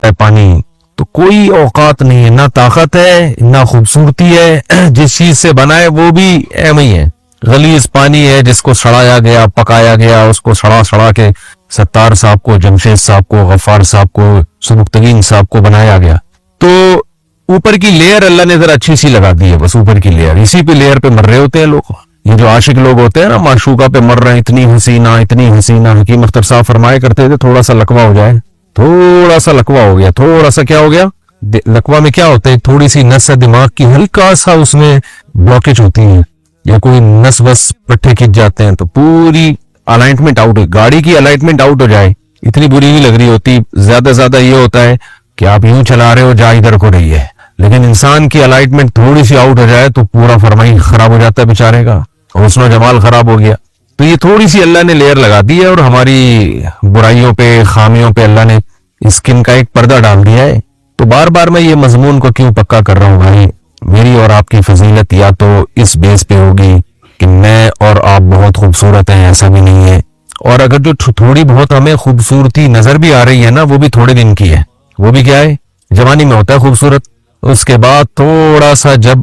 ہے پانی تو کوئی اوقات نہیں ہے، نہ طاقت ہے نہ خوبصورتی ہے، جس چیز سے بنا ہے وہ بھی ایم ہی ہے، غلیظ پانی ہے جس کو سڑایا گیا پکایا گیا، اس کو سڑا کے ستار صاحب کو، جمشید صاحب کو، غفار صاحب کو، سبکتگین صاحب کو بنایا گیا۔ تو اوپر کی لیئر اللہ نے ذرا اچھی سی لگا دی ہے، بس اوپر کی لیئر، اسی پہ لیئر پہ مر رہے ہوتے ہیں لوگ۔ یہ جو عاشق لوگ ہوتے ہیں نا، معشوقہ پہ مر رہے ہیں، اتنی حسینہ اتنی حسینہ، حکیم اختر صاحب فرمایا کرتے تھے تھوڑا سا لقوہ ہو جائے، تھوڑا سا لقوہ ہو گیا، تھوڑا سا کیا ہو گیا، لقوہ میں کیا ہوتا ہے، تھوڑی سی نس دماغ کی ہلکا سا اس میں بلاکیج ہوتی ہے، یا کوئی نس بس پٹھے کھچ جاتے ہیں تو پوری الائنمنٹ آؤٹ، گاڑی کی الائنمنٹ آؤٹ ہو جائے اتنی بری نہیں لگ رہی ہوتی، زیادہ زیادہ یہ ہوتا ہے کہ آپ یوں چلا رہے ہو جا ادھر کو رہی ہے، لیکن انسان کی الائنمنٹ تھوڑی سی آؤٹ ہو جائے تو پورا فرمائی خراب ہو جاتا ہے بیچارے کا، حسن و جمال خراب ہو گیا۔ تو یہ تھوڑی سی اللہ نے لیئر لگا دی ہے، اور ہماری برائیوں پہ خامیوں پہ اللہ نے اسکن کا ایک پردہ ڈال دیا ہے۔ تو بار بار میں یہ مضمون کو کیوں پکا کر رہا ہوں بھائی، میری اور آپ کی فضیلت یا تو اس بیس پہ ہوگی کہ میں اور آپ بہت خوبصورت ہیں، ایسا بھی نہیں ہے، اور اگر جو تھوڑی بہت ہمیں خوبصورتی نظر بھی آ رہی ہے نا، وہ بھی تھوڑے دن کی ہے، وہ بھی کیا ہے، جوانی میں ہوتا ہے خوبصورت، اس کے بعد تھوڑا سا جب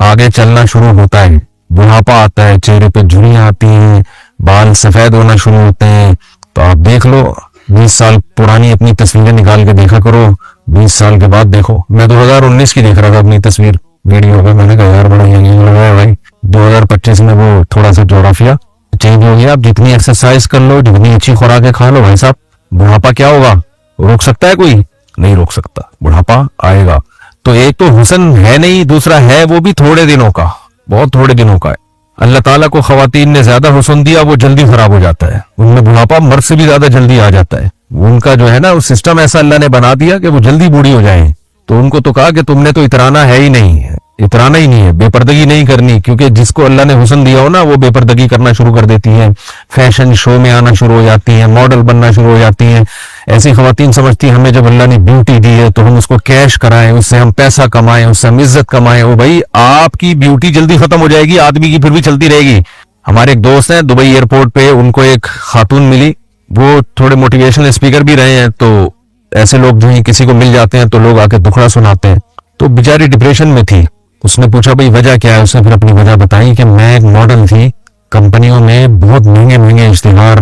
آگے چلنا شروع ہوتا ہے، بڑھاپا آتا ہے، چہرے پہ جھریاں آتی ہیں، بال سفید ہونا شروع ہوتے ہیں، تو آپ دیکھ لو 20 سال پرانی اپنی تصویریں نکال کے دیکھا کرو، 20 سال کے بعد دیکھو۔ میں 2019 کی دیکھ رہا تھا اپنی تصویر ویڈیو پہ، میں نے کہا یار بڑا ینگ لگا ہے بھائی، 2025 میں وہ تھوڑا سا جغرافیہ چینج ہو گیا۔ آپ جتنی ایکسرسائز کر لو، جتنی اچھی خوراکیں کھا لو بھائی صاحب، بڑھاپا کیا ہوگا، روک سکتا ہے کوئی؟ نہیں روک سکتا، بڑھاپا آئے گا۔ تو ایک تو حسن ہے نہیں، دوسرا ہے وہ بھی تھوڑے دنوں کا، بہت تھوڑے دنوں کا ہے۔ اللہ تعالیٰ کو خواتین نے زیادہ حسن دیا، وہ جلدی خراب ہو جاتا ہے، ان میں بڑھاپا مرد سے بھی زیادہ جلدی آ جاتا ہے، ان کا جو ہے نا سسٹم ایسا اللہ نے بنا دیا کہ وہ جلدی بوڑھی ہو جائیں۔ تو ان کو تو کہا کہ تم نے تو اترانا ہے ہی نہیں، اترانا ہی نہیں ہے، بے پردگی نہیں کرنی، کیونکہ جس کو اللہ نے حسن دیا ہو نا وہ بے پردگی کرنا شروع کر دیتی ہیں، فیشن شو میں آنا شروع ہو جاتی ہیں، ماڈل بننا شروع ہو جاتی ہیں۔ ایسی خواتین سمجھتی ہیں ہمیں جب اللہ نے بیوٹی دی ہے تو ہم اس کو کیش کرائیں، اس سے ہم پیسہ کمائیں، اس سے ہم عزت کمائیں۔ او بھائی آپ کی بیوٹی جلدی ختم ہو جائے گی، آدمی کی پھر بھی چلتی رہے گی۔ ہمارے ایک دوست ہیں دبئی ایئرپورٹ پہ، ان کو ایک خاتون ملی، وہ تھوڑے موٹیویشنل اسپیکر بھی رہے ہیں، تو ایسے لوگ جو ہیں کسی کو مل جاتے ہیں تو لوگ آ کے دکھڑا سناتے ہیں، تو بیچاری ڈپریشن میں تھی۔ اس نے پوچھا بھائی وجہ کیا ہے، اس نے پھر اپنی وجہ بتائی کہ میں ایک ماڈل تھی، کمپنیوں میں بہت مہنگے مہنگے اشتہار،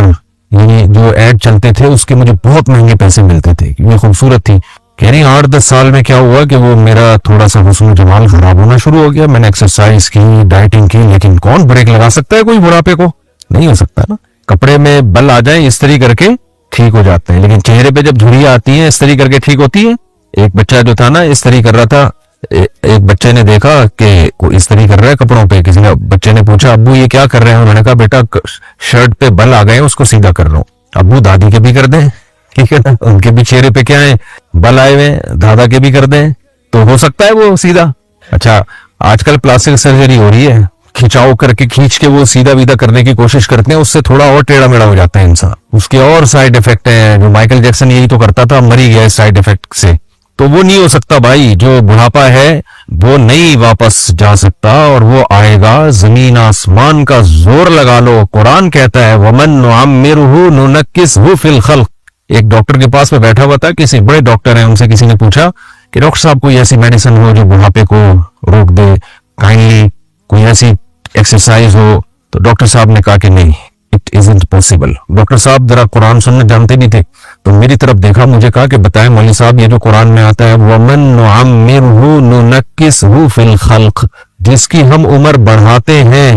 یعنی جو ایڈ چلتے تھے اس کے مجھے بہت مہنگے پیسے ملتے تھے کیونکہ خوبصورت تھی۔ کہہ رہی 8-10 سال میں کیا ہوا کہ وہ میرا تھوڑا سا حسن و جمال خراب ہونا شروع ہو گیا، میں نے ایکسرسائز کی، ڈائٹنگ کی، لیکن کون بریک لگا سکتا ہے کوئی بڑھاپے کو؟ نہیں ہو سکتا نا۔ کپڑے میں بل آ جائیں استری کر کے ٹھیک ہو جاتے ہیں، لیکن چہرے پہ جب جھریاں آتی ہیں استری کر کے ٹھیک ہوتی ہے؟ ایک بچہ جو تھا نا استری کر رہا تھا، ایک بچے نے دیکھا کہ کوئی استری کر رہا ہے کپڑوں پہ، کسی نے بچے نے پوچھا ابو یہ کیا کر رہے ہیں؟ انہوں نے کہا بیٹا شرٹ پہ بل آ گئے ہیں اس کو سیدھا کر رہا ہوں۔ ابو دادی کے بھی کر دیں، ٹھیک ہے نا، ان کے بھی چہرے پہ کیا ہے بل آئے ہوئے، دادا کے بھی کر دیں تو ہو سکتا ہے وہ سیدھا۔ اچھا آج کل پلاسٹک سرجری ہو رہی ہے، کھچاؤ کر کے کھینچ کے وہ سیدھا ویدھا کرنے کی کوشش کرتے ہیں، اس سے تھوڑا اور ٹیڑھا میڑا ہو جاتا ہے انسان، اس کے اور سائیڈ افیکٹ ہیں۔ جو مائیکل جیکسن یہی تو کرتا تھا، مر ہی گیا اس سائیڈ افیکٹ سے۔ تو وہ نہیں ہو سکتا بھائی، جو بڑھاپا ہے وہ نہیں واپس جا سکتا، اور وہ آئے گا، زمین آسمان کا زور لگا لو، قرآن کہتا ہے وَمَن نُعَمِّرْهُ نُنَكِّسْهُ فِي الْخَلْقِ۔ ایک ڈاکٹر کے پاس میں بیٹھا ہوا تھا، کسی بڑے ڈاکٹر ہیں، ان سے کسی نے پوچھا کہ ڈاکٹر صاحب کوئی ایسی میڈیسن ہو جو بڑھاپے کو روک دے، کائنڈلی کوئی ایسی ایکسرسائز ہو؟ تو ڈاکٹر صاحب نے کہا کہ نہیں، اٹ ازنٹ پاسبل۔ ڈاکٹر صاحب ذرا قرآن سننا جانتے نہیں تھے، تو میری طرف دیکھا، مجھے کہا کہ بتائیں مولوی صاحب یہ جو قرآن میں آتا ہے وَمَن نُعَمِّرْهُ نُنَكِّسْهُ فِي الْخَلْقِ، جس کی ہم عمر بڑھاتے ہیں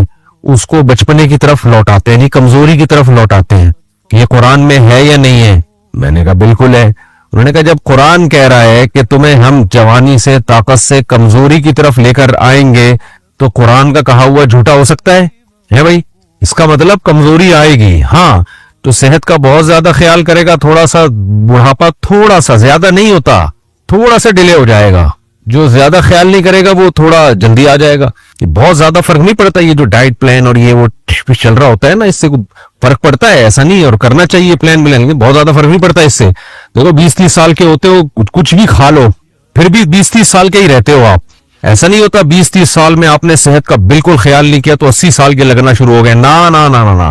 اس کو بچپنے کی طرف لوٹاتے ہیں، یعنی کمزوری کی طرف لوٹاتے ہیں، یہ قرآن میں ہے یا نہیں ہے؟ میں نے کہا بالکل ہے۔ انہوں نے کہا جب قرآن کہہ رہا ہے کہ تمہیں ہم جوانی سے طاقت سے کمزوری کی طرف لے کر آئیں گے، تو قرآن کا کہا ہوا جھوٹا ہو سکتا ہے بھائی؟ اس کا مطلب کمزوری آئے گی، ہاں تو صحت کا بہت زیادہ خیال کرے گا، تھوڑا سا بڑھاپا تھوڑا سا زیادہ نہیں ہوتا، تھوڑا سا ڈیلے ہو جائے گا، جو زیادہ خیال نہیں کرے گا وہ تھوڑا جلدی آ جائے گا۔ یہ بہت زیادہ فرق نہیں پڑتا، یہ جو ڈائٹ پلان اور یہ وہ چل رہا ہوتا ہے نا، اس سے فرق پڑتا ہے، ایسا نہیں، اور کرنا چاہیے پلان بلان، بہت زیادہ فرق نہیں پڑتا اس سے۔ دیکھو 20-30 سال کے ہوتے ہو، کچھ بھی کھا لو پھر بھی 20-30 سال کے ہی رہتے ہو آپ، ایسا نہیں ہوتا 20-30 سال میں آپ نے صحت کا بالکل خیال نہیں کیا تو 80 سال کے لگنا شروع ہو گئے، نا نا نا نا نا،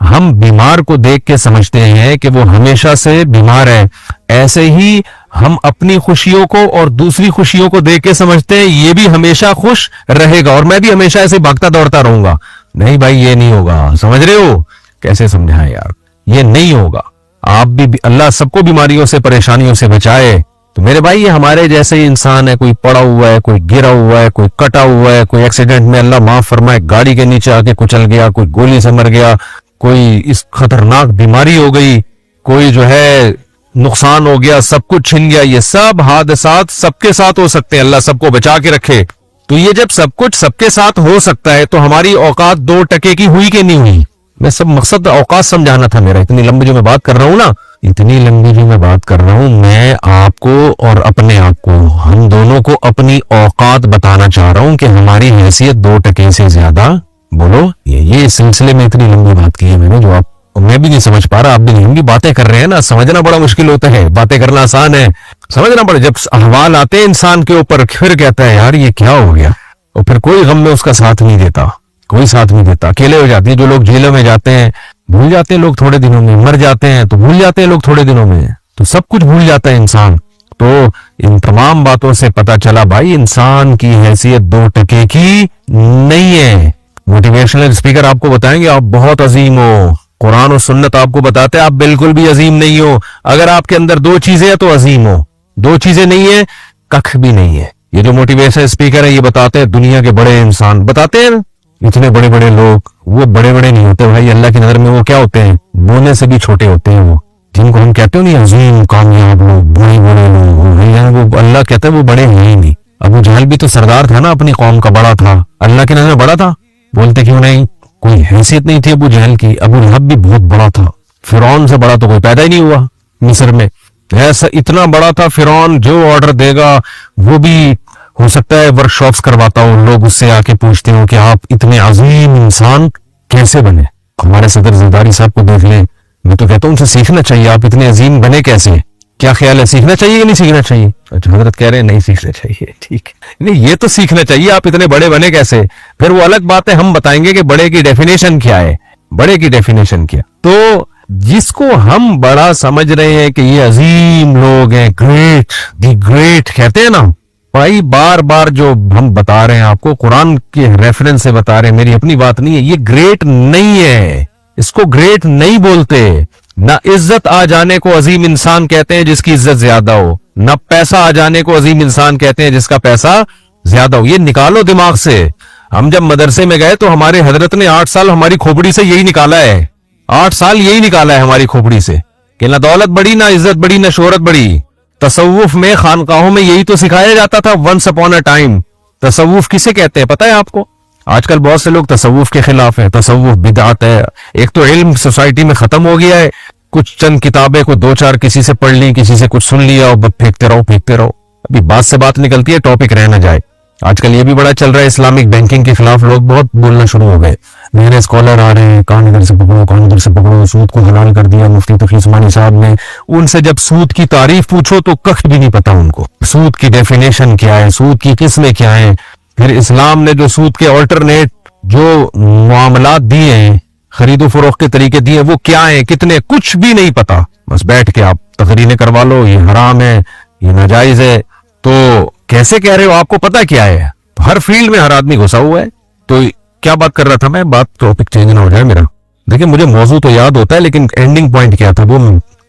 ہم بیمار کو دیکھ کے سمجھتے ہیں کہ وہ ہمیشہ سے بیمار ہے، ایسے ہی ہم اپنی خوشیوں کو اور دوسری خوشیوں کو دیکھ کے سمجھتے ہیں یہ بھی ہمیشہ خوش رہے گا اور میں بھی ہمیشہ ایسے بھاگتا دوڑتا رہوں گا. نہیں بھائی، یہ نہیں ہوگا. سمجھ رہے ہو؟ کیسے سمجھائیں یار، یہ نہیں ہوگا. آپ بھی اللہ سب کو بیماریوں سے پریشانیوں سے بچائے. تو میرے بھائی یہ ہمارے جیسے ہی انسان ہے، کوئی پڑا ہوا ہے، کوئی گرا ہوا ہے، کوئی کٹا ہوا ہے، کوئی ایکسیڈنٹ میں اللہ معاف فرمائے گاڑی کے نیچے آ کے کچل گیا، کوئی گولی سے مر گیا، کوئی اس خطرناک بیماری ہو گئی، کوئی جو ہے نقصان ہو گیا، سب کچھ چھن گیا. یہ سب حادثات سب کے ساتھ ہو سکتے ہیں، اللہ سب کو بچا کے رکھے. تو یہ جب سب کچھ سب کے ساتھ ہو سکتا ہے تو ہماری اوقات 2% کی ہوئی کہ نہیں ہوئی؟ میں سب مقصد اوقات سمجھانا تھا میرا. اتنی لمبی جو میں بات کر رہا ہوں نا، اتنی لمبی جو میں بات کر رہا ہوں، میں آپ کو اور اپنے آپ کو، ہم دونوں کو اپنی اوقات بتانا چاہ رہا ہوں کہ ہماری حیثیت 2% سے زیادہ. بولو، یہ اس سلسلے میں اتنی لمبی بات کی ہے میں نے، جو آپ میں بھی نہیں سمجھ پا رہا. آپ بھی لمبی باتیں کر رہے ہیں نا، سمجھنا بڑا مشکل ہوتا ہے. باتیں کرنا آسان ہے، سمجھنا بڑا. جب احوال آتے ہیں انسان کے اوپر، پھر کہتا ہے یار یہ کیا ہو گیا، اور پھر کوئی غم میں اس کا ساتھ نہیں دیتا، کوئی ساتھ نہیں دیتا. اکیلے ہو جاتے ہیں. جو لوگ جیلوں میں جاتے ہیں بھول جاتے ہیں لوگ تھوڑے دنوں میں، مر جاتے ہیں تو بھول جاتے ہیں لوگ تھوڑے دنوں میں، تو سب کچھ بھول جاتا ہے انسان. تو ان تمام باتوں سے پتا چلا بھائی انسان کی حیثیت 2% کی نہیں ہے. موٹیویشنل اسپیکر آپ کو بتائیں گے آپ بہت عظیم ہو، قرآن و سنت آپ کو بتاتے ہیں آپ بالکل بھی عظیم نہیں ہو. اگر آپ کے اندر 2 چیزیں ہیں تو عظیم ہو، 2 چیزیں نہیں ہے کخ بھی نہیں ہے. یہ جو موٹیویشنل اسپیکر ہے یہ بتاتے ہیں دنیا کے بڑے انسان، بتاتے ہیں اتنے بڑے بڑے لوگ، وہ بڑے بڑے نہیں ہوتے بھائی. اللہ کی نظر میں وہ کیا ہوتے ہیں؟ بونے سے بھی چھوٹے ہوتے ہیں. وہ جن کو ہم کہتے ہیں نہیں عظیم کامیاب لوگ، بڑے بڑے لوگ، وہ اللہ کہتے ہیں وہ بڑے ہیں ہی نہیں. ابو جہل بھی تو سردار تھا نا، اپنی قوم کا بڑا تھا، اللہ کی نظر میں بڑا تھا. بولتے کیوں نہیں؟ کوئی حیثیت نہیں تھی ابو جہل کی. ابو لہب بھی بہت بڑا تھا، فرعون سے بڑا تو کوئی پیدا ہی نہیں ہوا مصر میں. ایسا اتنا بڑا تھا فرعون، جو آرڈر دے گا وہ بھی ہو سکتا ہے ورک شاپس کرواتا ہوں، لوگ اس سے آ کے پوچھتے ہوں کہ آپ اتنے عظیم انسان کیسے بنے. ہمارے صدر زرداری صاحب کو دیکھ لیں، میں تو کہتا ہوں ان سے سیکھنا چاہیے، آپ اتنے عظیم بنے کیسے؟ کیا خیال ہے، سیکھنا چاہیے کہ نہیں سیکھنا چاہیے؟ اچھا حضرت کہہ رہے ہیں نہیں سیکھنا چاہیے، ٹھیک ہے. نہیں یہ تو سیکھنا چاہیے، آپ اتنے بڑے بنے کیسے؟ پھر وہ الگ بات ہے، ہم بتائیں گے کہ بڑے کی ڈیفینیشن کیا ہے. بڑے کی ڈیفینیشن کیا؟ تو جس کو ہم بڑا سمجھ رہے ہیں کہ یہ عظیم لوگ ہیں، گریٹ، دی گریٹ کہتے ہیں نا بھائی، بار بار جو ہم بتا رہے ہیں آپ کو قرآن کے ریفرنس سے بتا رہے ہیں، میری اپنی بات نہیں ہے. یہ گریٹ نہیں ہے، اس کو گریٹ نہیں بولتے. نہ عزت آ جانے کو عظیم انسان کہتے ہیں جس کی عزت زیادہ ہو، نہ پیسہ آ جانے کو عظیم انسان کہتے ہیں جس کا پیسہ زیادہ ہو. یہ نکالو دماغ سے. ہم جب مدرسے میں گئے تو ہمارے حضرت نے 8 سال ہماری کھوپڑی سے یہی نکالا ہے، 8 سال یہی نکالا ہے ہماری کھوپڑی سے کہ نہ دولت بڑی، نہ عزت بڑی، نہ شہرت بڑی. تصوف میں خانقاہوں میں یہی تو سکھایا جاتا تھا. Once upon a time. تصوف کسے کہتے ہیں پتہ ہے آپ کو؟ آج کل بہت سے لوگ تصوف کے خلاف ہیں. تصوف بدعت ہے. ایک تو علم سوسائٹی میں ختم ہو گیا ہے، کچھ چند کتابیں کو 2-4 کسی سے پڑھ لی، کسی سے کچھ سن لیا اور بس پھینکتے رہو. ابھی بات سے بات نکلتی ہے، ٹاپک رہ نہ جائے. آج کل یہ بھی بڑا چل رہا ہے، اسلامک بینکنگ کے خلاف لوگ بہت بولنا شروع ہو گئے. نئے نئے اسکالر آ رہے ہیں، کان ادھر سے پکڑو، کان ادھر سے پکڑو، سود کو حلال کر دیا مفتی تقی عثمانی صاحب نے. ان سے جب سود کی تعریف پوچھو تو کخ بھی نہیں پتا ان کو. سود کی ڈیفینیشن کیا ہے، سود کی قسمیں کیا ہیں، پھر اسلام نے جو سود کے آلٹرنیٹ جو معاملات دیے ہیں، خرید و فروخت کے طریقے دیے، وہ کیا ہیں، کتنے، کچھ بھی نہیں پتا. بس بیٹھ کے آپ تقریریں کروا لو، یہ حرام ہے، یہ ناجائز ہے. تو کیسے کہہ رہے ہو، آپ کو پتا کیا ہے؟ ہر فیلڈ میں ہر آدمی گھسا ہوا ہے. تو کیا بات کر رہا تھا میں؟ بات ٹاپک چینج نہ ہو جائے میرا. دیکھیں مجھے موضوع تو یاد ہوتا ہے لیکن اینڈنگ پوائنٹ کیا تھا وہ،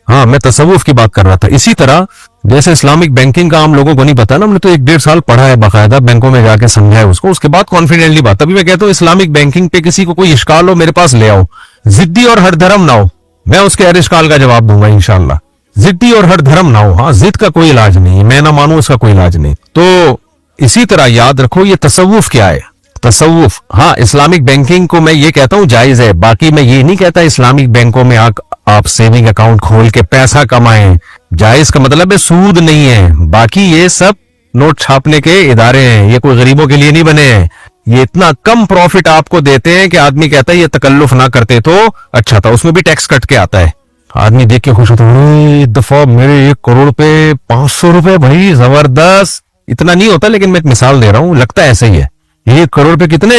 ہاں میں تصوف کی بات کر رہا تھا. اسی طرح جیسے اسلامک بینکنگ کا ہم لوگوں کو نہیں پتا نا، ہم نے تو 1-1.5 سال پڑھا ہے باقاعدہ، بینکوں میں جا کے سمجھا ہے اس کو، اس کے بعد کانفیڈنٹلی بات. ابھی میں کہتا ہوں اسلامک بینکنگ پہ کسی کو کوئی اشکال ہو میرے پاس لے آؤ، ضدی اور ہر دھرم نہ ہو، میں اس کے ہر اشکال کا جواب دوں گا انشاءاللہ. ضدی اور ہر دھرم نہ ہو. ہاں ضد کا کوئی علاج نہیں، میں نہ مانوں اس کا کوئی علاج نہیں. تو اسی طرح یاد رکھو یہ تصوف کیا ہے. تصوف، ہاں اسلامک بینکنگ کو میں یہ کہتا ہوں جائز ہے، باقی میں یہ نہیں کہتا اسلامک بینکوں میں آپ سیونگ اکاؤنٹ کھول کے پیسہ کمائیں. جائز کا مطلب ہے سود نہیں ہے. باقی یہ سب نوٹ چھاپنے کے ادارے ہیں، یہ کوئی غریبوں کے لیے نہیں بنے ہیں. یہ اتنا کم پروفٹ آپ کو دیتے ہیں کہ آدمی کہتا ہے یہ تکلف نہ کرتے تو اچھا تھا. اس میں بھی ٹیکس کٹ کے آتا ہے. آدمی دیکھ کے خوش ہوتا ہے، ایک دفعہ میرے 1 کروڑ پہ 500 روپے، بھائی زبردست. اتنا نہیں ہوتا لیکن میں ایک مثال دے رہا ہوں، لگتا ہے ایسا ہی ہے. 1 کروڑ پہ کتنے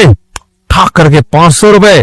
ٹھاک کر کے 500 روپے.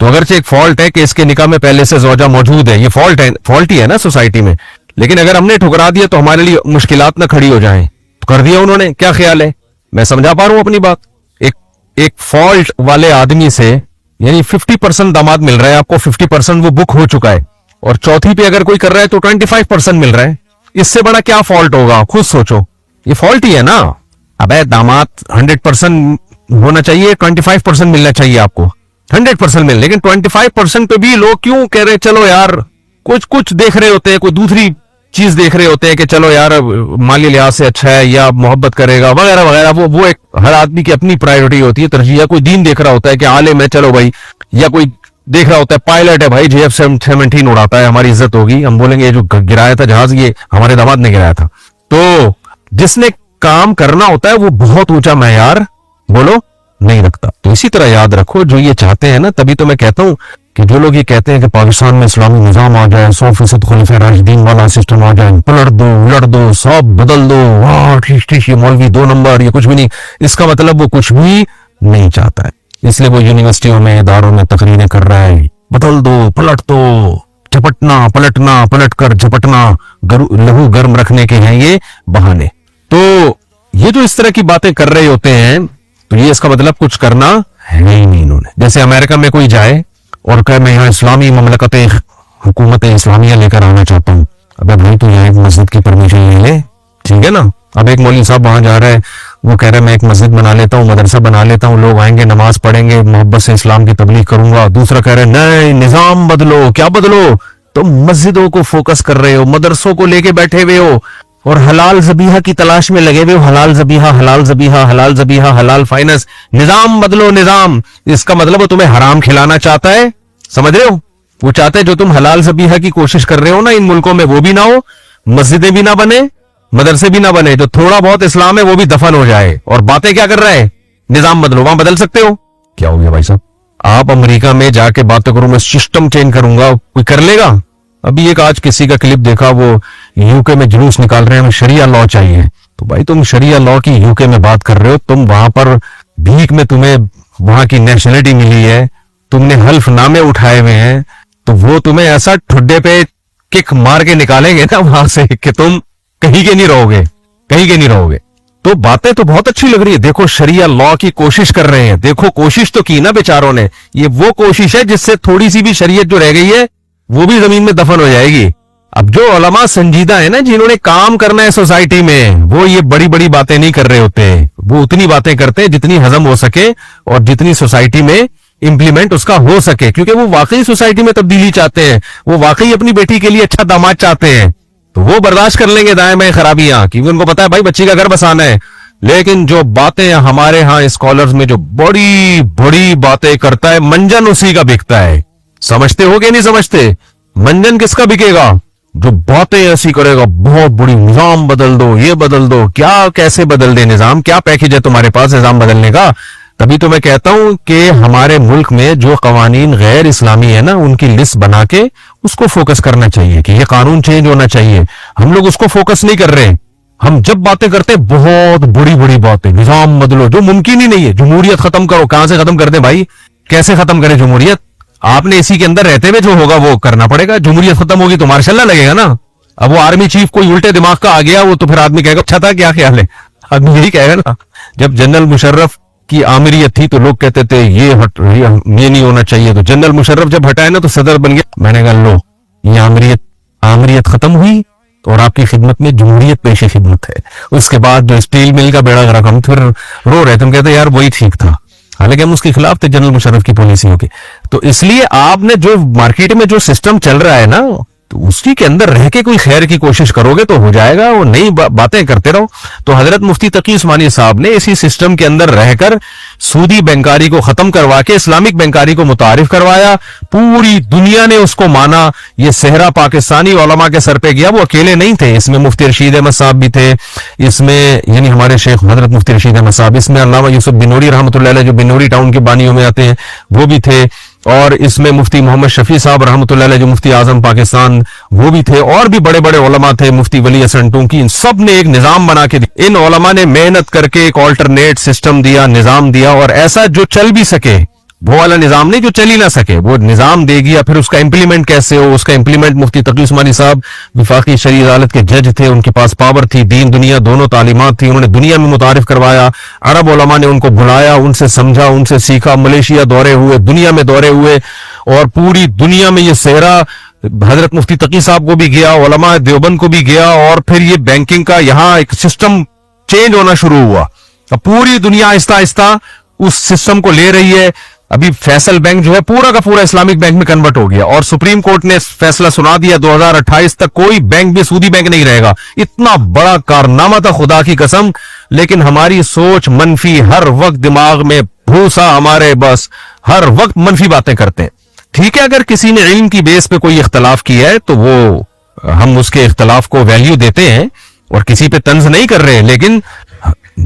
تو اگرچہ ایک فالٹ ہے کہ اس کے نکاح میں پہلے سے زوجہ موجود ہے, یہ فالٹ ہی ہے نا سوسائٹی میں, لیکن اگر ہم نے ٹھکرا دیا تو ہمارے لیے مشکلات نہ کھڑی ہو جائیں, تو کر دیا انہوں نے. کیا خیال ہے, میں سمجھا پا رہا ہوں اپنی بات؟ ایک فالٹ والے آدمی سے یعنی 50% داماد مل رہا ہے آپ کو, 50% وہ بک ہو چکا ہے, اور چوتھی پہ اگر کوئی کر رہا ہے تو 25% مل رہا ہے. اس سے بڑا کیا فالٹ ہوگا, خود سوچو. یہ فالٹ ہی ہے نا. ابے داماد 100% ہونا چاہیے, 25% ملنا چاہیے آپ کو, 100% مل, لیکن 25% پہ بھی لوگ کیوں کہہ رہے چلو یار کچھ دیکھ رہے ہوتے ہیں, کوئی دوسری چیز دیکھ رہے ہوتے ہیں کہ چلو یار مالی لحاظ سے اچھا ہے یا محبت کرے گا وغیرہ وغیرہ. وہ ایک ہر آدمی کی اپنی پرائیورٹی ہوتی ہے, ترجیح. کوئی دین دیکھ رہا ہوتا ہے کہ عالم ہے چلو بھائی, یا کوئی دیکھ رہا ہوتا ہے پائلٹ ہے بھائی, JF-17 اڑاتا ہے, ہماری عزت ہوگی, ہم بولیں گے یہ جو گرایا تھا جہاز یہ ہمارے داماد نے گرایا تھا. تو جس نے کام کرنا ہوتا ہے وہ بہت اونچا معیار بولو نہیں رکھتا. تو اسی طرح یاد رکھو جو یہ چاہتے ہیں نا, تبھی تو میں کہتا ہوں کہ جو لوگ یہ کہتے ہیں کہ پاکستان میں اسلامی نظام آ جائے, 100% خلفائے راشدین والا سسٹم آ جائے, پلٹ دو الٹ دو سب بدل دو, یہ مولوی 2 نمبر, یہ کچھ بھی نہیں, اس کا مطلب وہ کچھ بھی نہیں چاہتا ہے. اس لیے وہ یونیورسٹیوں میں اداروں میں تقریریں کر رہا ہے, بدل دو پلٹ دو, جھپٹنا پلٹنا, پلٹ کر جھپٹنا, لہو گرم رکھنے کے ہیں یہ بہانے. تو یہ جو اس طرح کی باتیں کر رہے ہوتے ہیں تو یہ اس کا مطلب کچھ کرنا ہے ہی نہیں انہوں نے. جیسے امریکہ میں کوئی جائے اور کہ میں یہاں اسلامی مملکت حکومت اسلامیہ لے کر آنا چاہتا ہوں, ابے بھائی تو یہاں ایک مسجد کی پرمیشن لے لے, ٹھیک ہے نا. اب ایک مولوی صاحب وہاں جا رہا ہے, وہ کہہ رہا ہے میں ایک مسجد بنا لیتا ہوں, مدرسہ بنا لیتا ہوں, لوگ آئیں گے نماز پڑھیں گے, محبت سے اسلام کی تبلیغ کروں گا. دوسرا کہہ رہا ہے نہیں نظام بدلو. کیا بدلو؟ تم مسجدوں کو فوکس کر رہے ہو, مدرسوں کو لے کے بیٹھے ہوئے ہو, اور حلال ذبیحہ کی تلاش میں لگے ہوئے ہو, حلال ذبیحہ حلال ذبیحہ حلال ذبیحہ حلال فائنس. نظام بدلو نظام. اس کا مطلب وہ تمہیں حرام کھلانا چاہتا ہے, سمجھ رہے ہو؟ وہ چاہتے ہیں جو تم حلال ذبیحہ کی کوشش کر رہے ہو نا ان ملکوں میں وہ بھی نہ ہو, مسجدیں بھی نہ بنے, مدرسے بھی نہ بنے, جو تھوڑا بہت اسلام ہے وہ بھی دفن ہو جائے. اور باتیں کیا کر رہا ہے, نظام بدلو. وہاں بدل سکتے ہو؟ کیا ہو گیا بھائی صاحب, آپ امریکہ میں جا کے باتیں کروں, میں سسٹم چینج کروں گا, کوئی کر لے گا؟ ابھی ایک آج کسی کا کلپ دیکھا, وہ UK میں جلوس نکال رہے ہیں ہمیں شریعہ لاء چاہیے. تو بھائی تم شریعہ لاء کی UK میں بات کر رہے ہو, تم وہاں پر بھیک میں تمہیں وہاں کی نیشنلٹی ملی ہے, تم نے حلف نامے اٹھائے ہوئے ہیں, تو وہ تمہیں ایسا ٹھڈے پہ کک مار کے نکالیں گے نا وہاں سے کہ تم کہیں کے نہیں رہو گے, کہیں کے نہیں رہو گے. تو باتیں تو بہت اچھی لگ رہی ہے, دیکھو شریعہ لاء کی کوشش کر رہے ہیں, دیکھو کوشش تو کی نا بیچاروں نے. یہ وہ کوشش ہے جس سے تھوڑی سی بھی شریعت جو رہ گئی ہے وہ بھی زمین میں دفن ہو جائے گی. اب جو علماء سنجیدہ ہیں نا, جنہوں نے کام کرنا ہے سوسائٹی میں, وہ یہ بڑی بڑی باتیں نہیں کر رہے ہوتے, وہ اتنی باتیں کرتے ہیں جتنی ہضم ہو سکے اور جتنی سوسائٹی میں امپلیمنٹ اس کا ہو سکے, کیونکہ وہ واقعی سوسائٹی میں تبدیلی چاہتے ہیں, وہ واقعی اپنی بیٹی کے لیے اچھا داماد چاہتے ہیں. تو وہ برداشت کر لیں گے دائیں بائیں خرابیاں, کیونکہ ان کو پتا ہے بھائی بچی کا گھر بسانا ہے. لیکن جو باتیں ہمارے ہاں اسکالرز میں جو بڑی بڑی باتیں کرتا ہے, منجن اسی کا بکتا ہے. سمجھتے ہو کہ نہیں سمجھتے؟ منجن کس کا بکے گا؟ جو باتیں ایسی کرے گا, بہت بڑی, نظام بدل دو, یہ بدل دو. کیا کیسے بدل دے نظام, کیا پیکج ہے تمہارے پاس نظام بدلنے کا؟ تبھی تو میں کہتا ہوں کہ ہمارے ملک میں جو قوانین غیر اسلامی ہے نا, ان کی لسٹ بنا کے اس کو فوکس کرنا چاہیے کہ یہ قانون چینج ہونا چاہیے. ہم لوگ اس کو فوکس نہیں کر رہے. ہم جب باتیں کرتے بہت بڑی بڑی باتیں, نظام بدلو, جو ممکن ہی نہیں ہے. جمہوریت ختم کرو, کہاں سے ختم کر دیں بھائی, کیسے ختم کریں جمہوریت؟ آپ نے اسی کے اندر رہتے ہوئے جو ہوگا وہ کرنا پڑے گا. جمہوریت ختم ہوگی تو مارشاء اللہ لگے گا نا. اب وہ آرمی چیف کوئی الٹے دماغ کا آ گیا, وہ تو پھر آدمی کہے گا اچھا تھا, کیا خیال ہے, آدمی یہی کہے گا نا. جب جنرل مشرف کی آمریت تھی تو لوگ کہتے تھے یہ نہیں ہونا چاہیے, تو جنرل مشرف جب ہٹائے نا تو صدر بن گیا. میں نے کہا لو, یہ آمریت ختم ہوئی اور آپ کی خدمت میں جمہوریت پیشی خدمت ہے. اس کے بعد جو اسٹیل مل کا بیڑا غرق, ہم پھر رو رہے, تم کہتے یار وہی ٹھیک تھا, حالانکہ ہم اس کے خلاف تھے جنرل مشرف کی پالیسیوں کے. تو اس لیے آپ نے جو مارکیٹ میں جو سسٹم چل رہا ہے نا, تو اسی کے اندر رہ کے کوئی خیر کی کوشش کرو گے تو ہو جائے گا, وہ نئی باتیں کرتے رہو. تو حضرت مفتی تقی عثمانی صاحب نے اسی سسٹم کے اندر رہ کر سودی بینکاری کو ختم کروا کے اسلامک بینکاری کو متعارف کروایا. پوری دنیا نے اس کو مانا. یہ صحرا پاکستانی علماء کے سر پہ گیا, وہ اکیلے نہیں تھے, اس میں مفتی رشید احمد صاحب بھی تھے, اس میں یعنی ہمارے شیخ حضرت مفتی رشید احمد صاحب, اس میں علامہ یوسف بنوری رحمۃ اللہ علیہ جو بنوری ٹاؤن کے بانیوں میں آتے ہیں وہ بھی تھے, اور اس میں مفتی محمد شفیع صاحب رحمۃ اللہ علیہ جو مفتی اعظم پاکستان وہ بھی تھے, اور بھی بڑے بڑے علماء تھے, مفتی ولی حسن ٹونکی. ان سب نے ایک نظام بنا کے دیا. ان علماء نے محنت کر کے ایک آلٹرنیٹ سسٹم دیا, نظام دیا, اور ایسا جو چل بھی سکے. وہ والا نظام نہیں جو چل ہی نہ سکے, وہ نظام دے گی, یا پھر اس کا امپلیمنٹ کیسے ہو. اس کا امپلیمنٹ مفتی تقی عثمانی صاحب وفاقی شرعی عدالت کے جج تھے, ان کے پاس پاور تھی, دین دنیا دونوں تعلیمات تھی, انہوں نے دنیا میں متعارف کروایا, عرب علماء نے ان کو بلایا, ان سے سمجھا, ان سے سیکھا, ملیشیا دورے ہوئے, دنیا میں دورے ہوئے, اور پوری دنیا میں یہ صحرا حضرت مفتی تقی صاحب کو بھی گیا, علماء دیوبند کو بھی گیا, اور پھر یہ بینکنگ کا یہاں ایک سسٹم چینج ہونا شروع ہوا. اب پوری دنیا آہستہ آہستہ اس سسٹم کو لے رہی ہے. ابھی فیصل بینک جو ہے پورا کا پورا اسلامک بینک میں کنورٹ ہو گیا, اور سپریم کورٹ نے فیصلہ سنا دیا 2028 تک کوئی بینک بھی سودی بینک نہیں رہے گا. اتنا بڑا کارنامہ تھا خدا کی قسم, لیکن ہماری سوچ منفی, ہر وقت دماغ میں بھوسا ہمارے, بس ہر وقت منفی باتیں کرتے ہیں. ٹھیک ہے, اگر کسی نے علم کی بیس پہ کوئی اختلاف کیا ہے تو وہ ہم اس کے اختلاف کو ویلیو دیتے ہیں اور کسی پہ طنز نہیں کر رہے, لیکن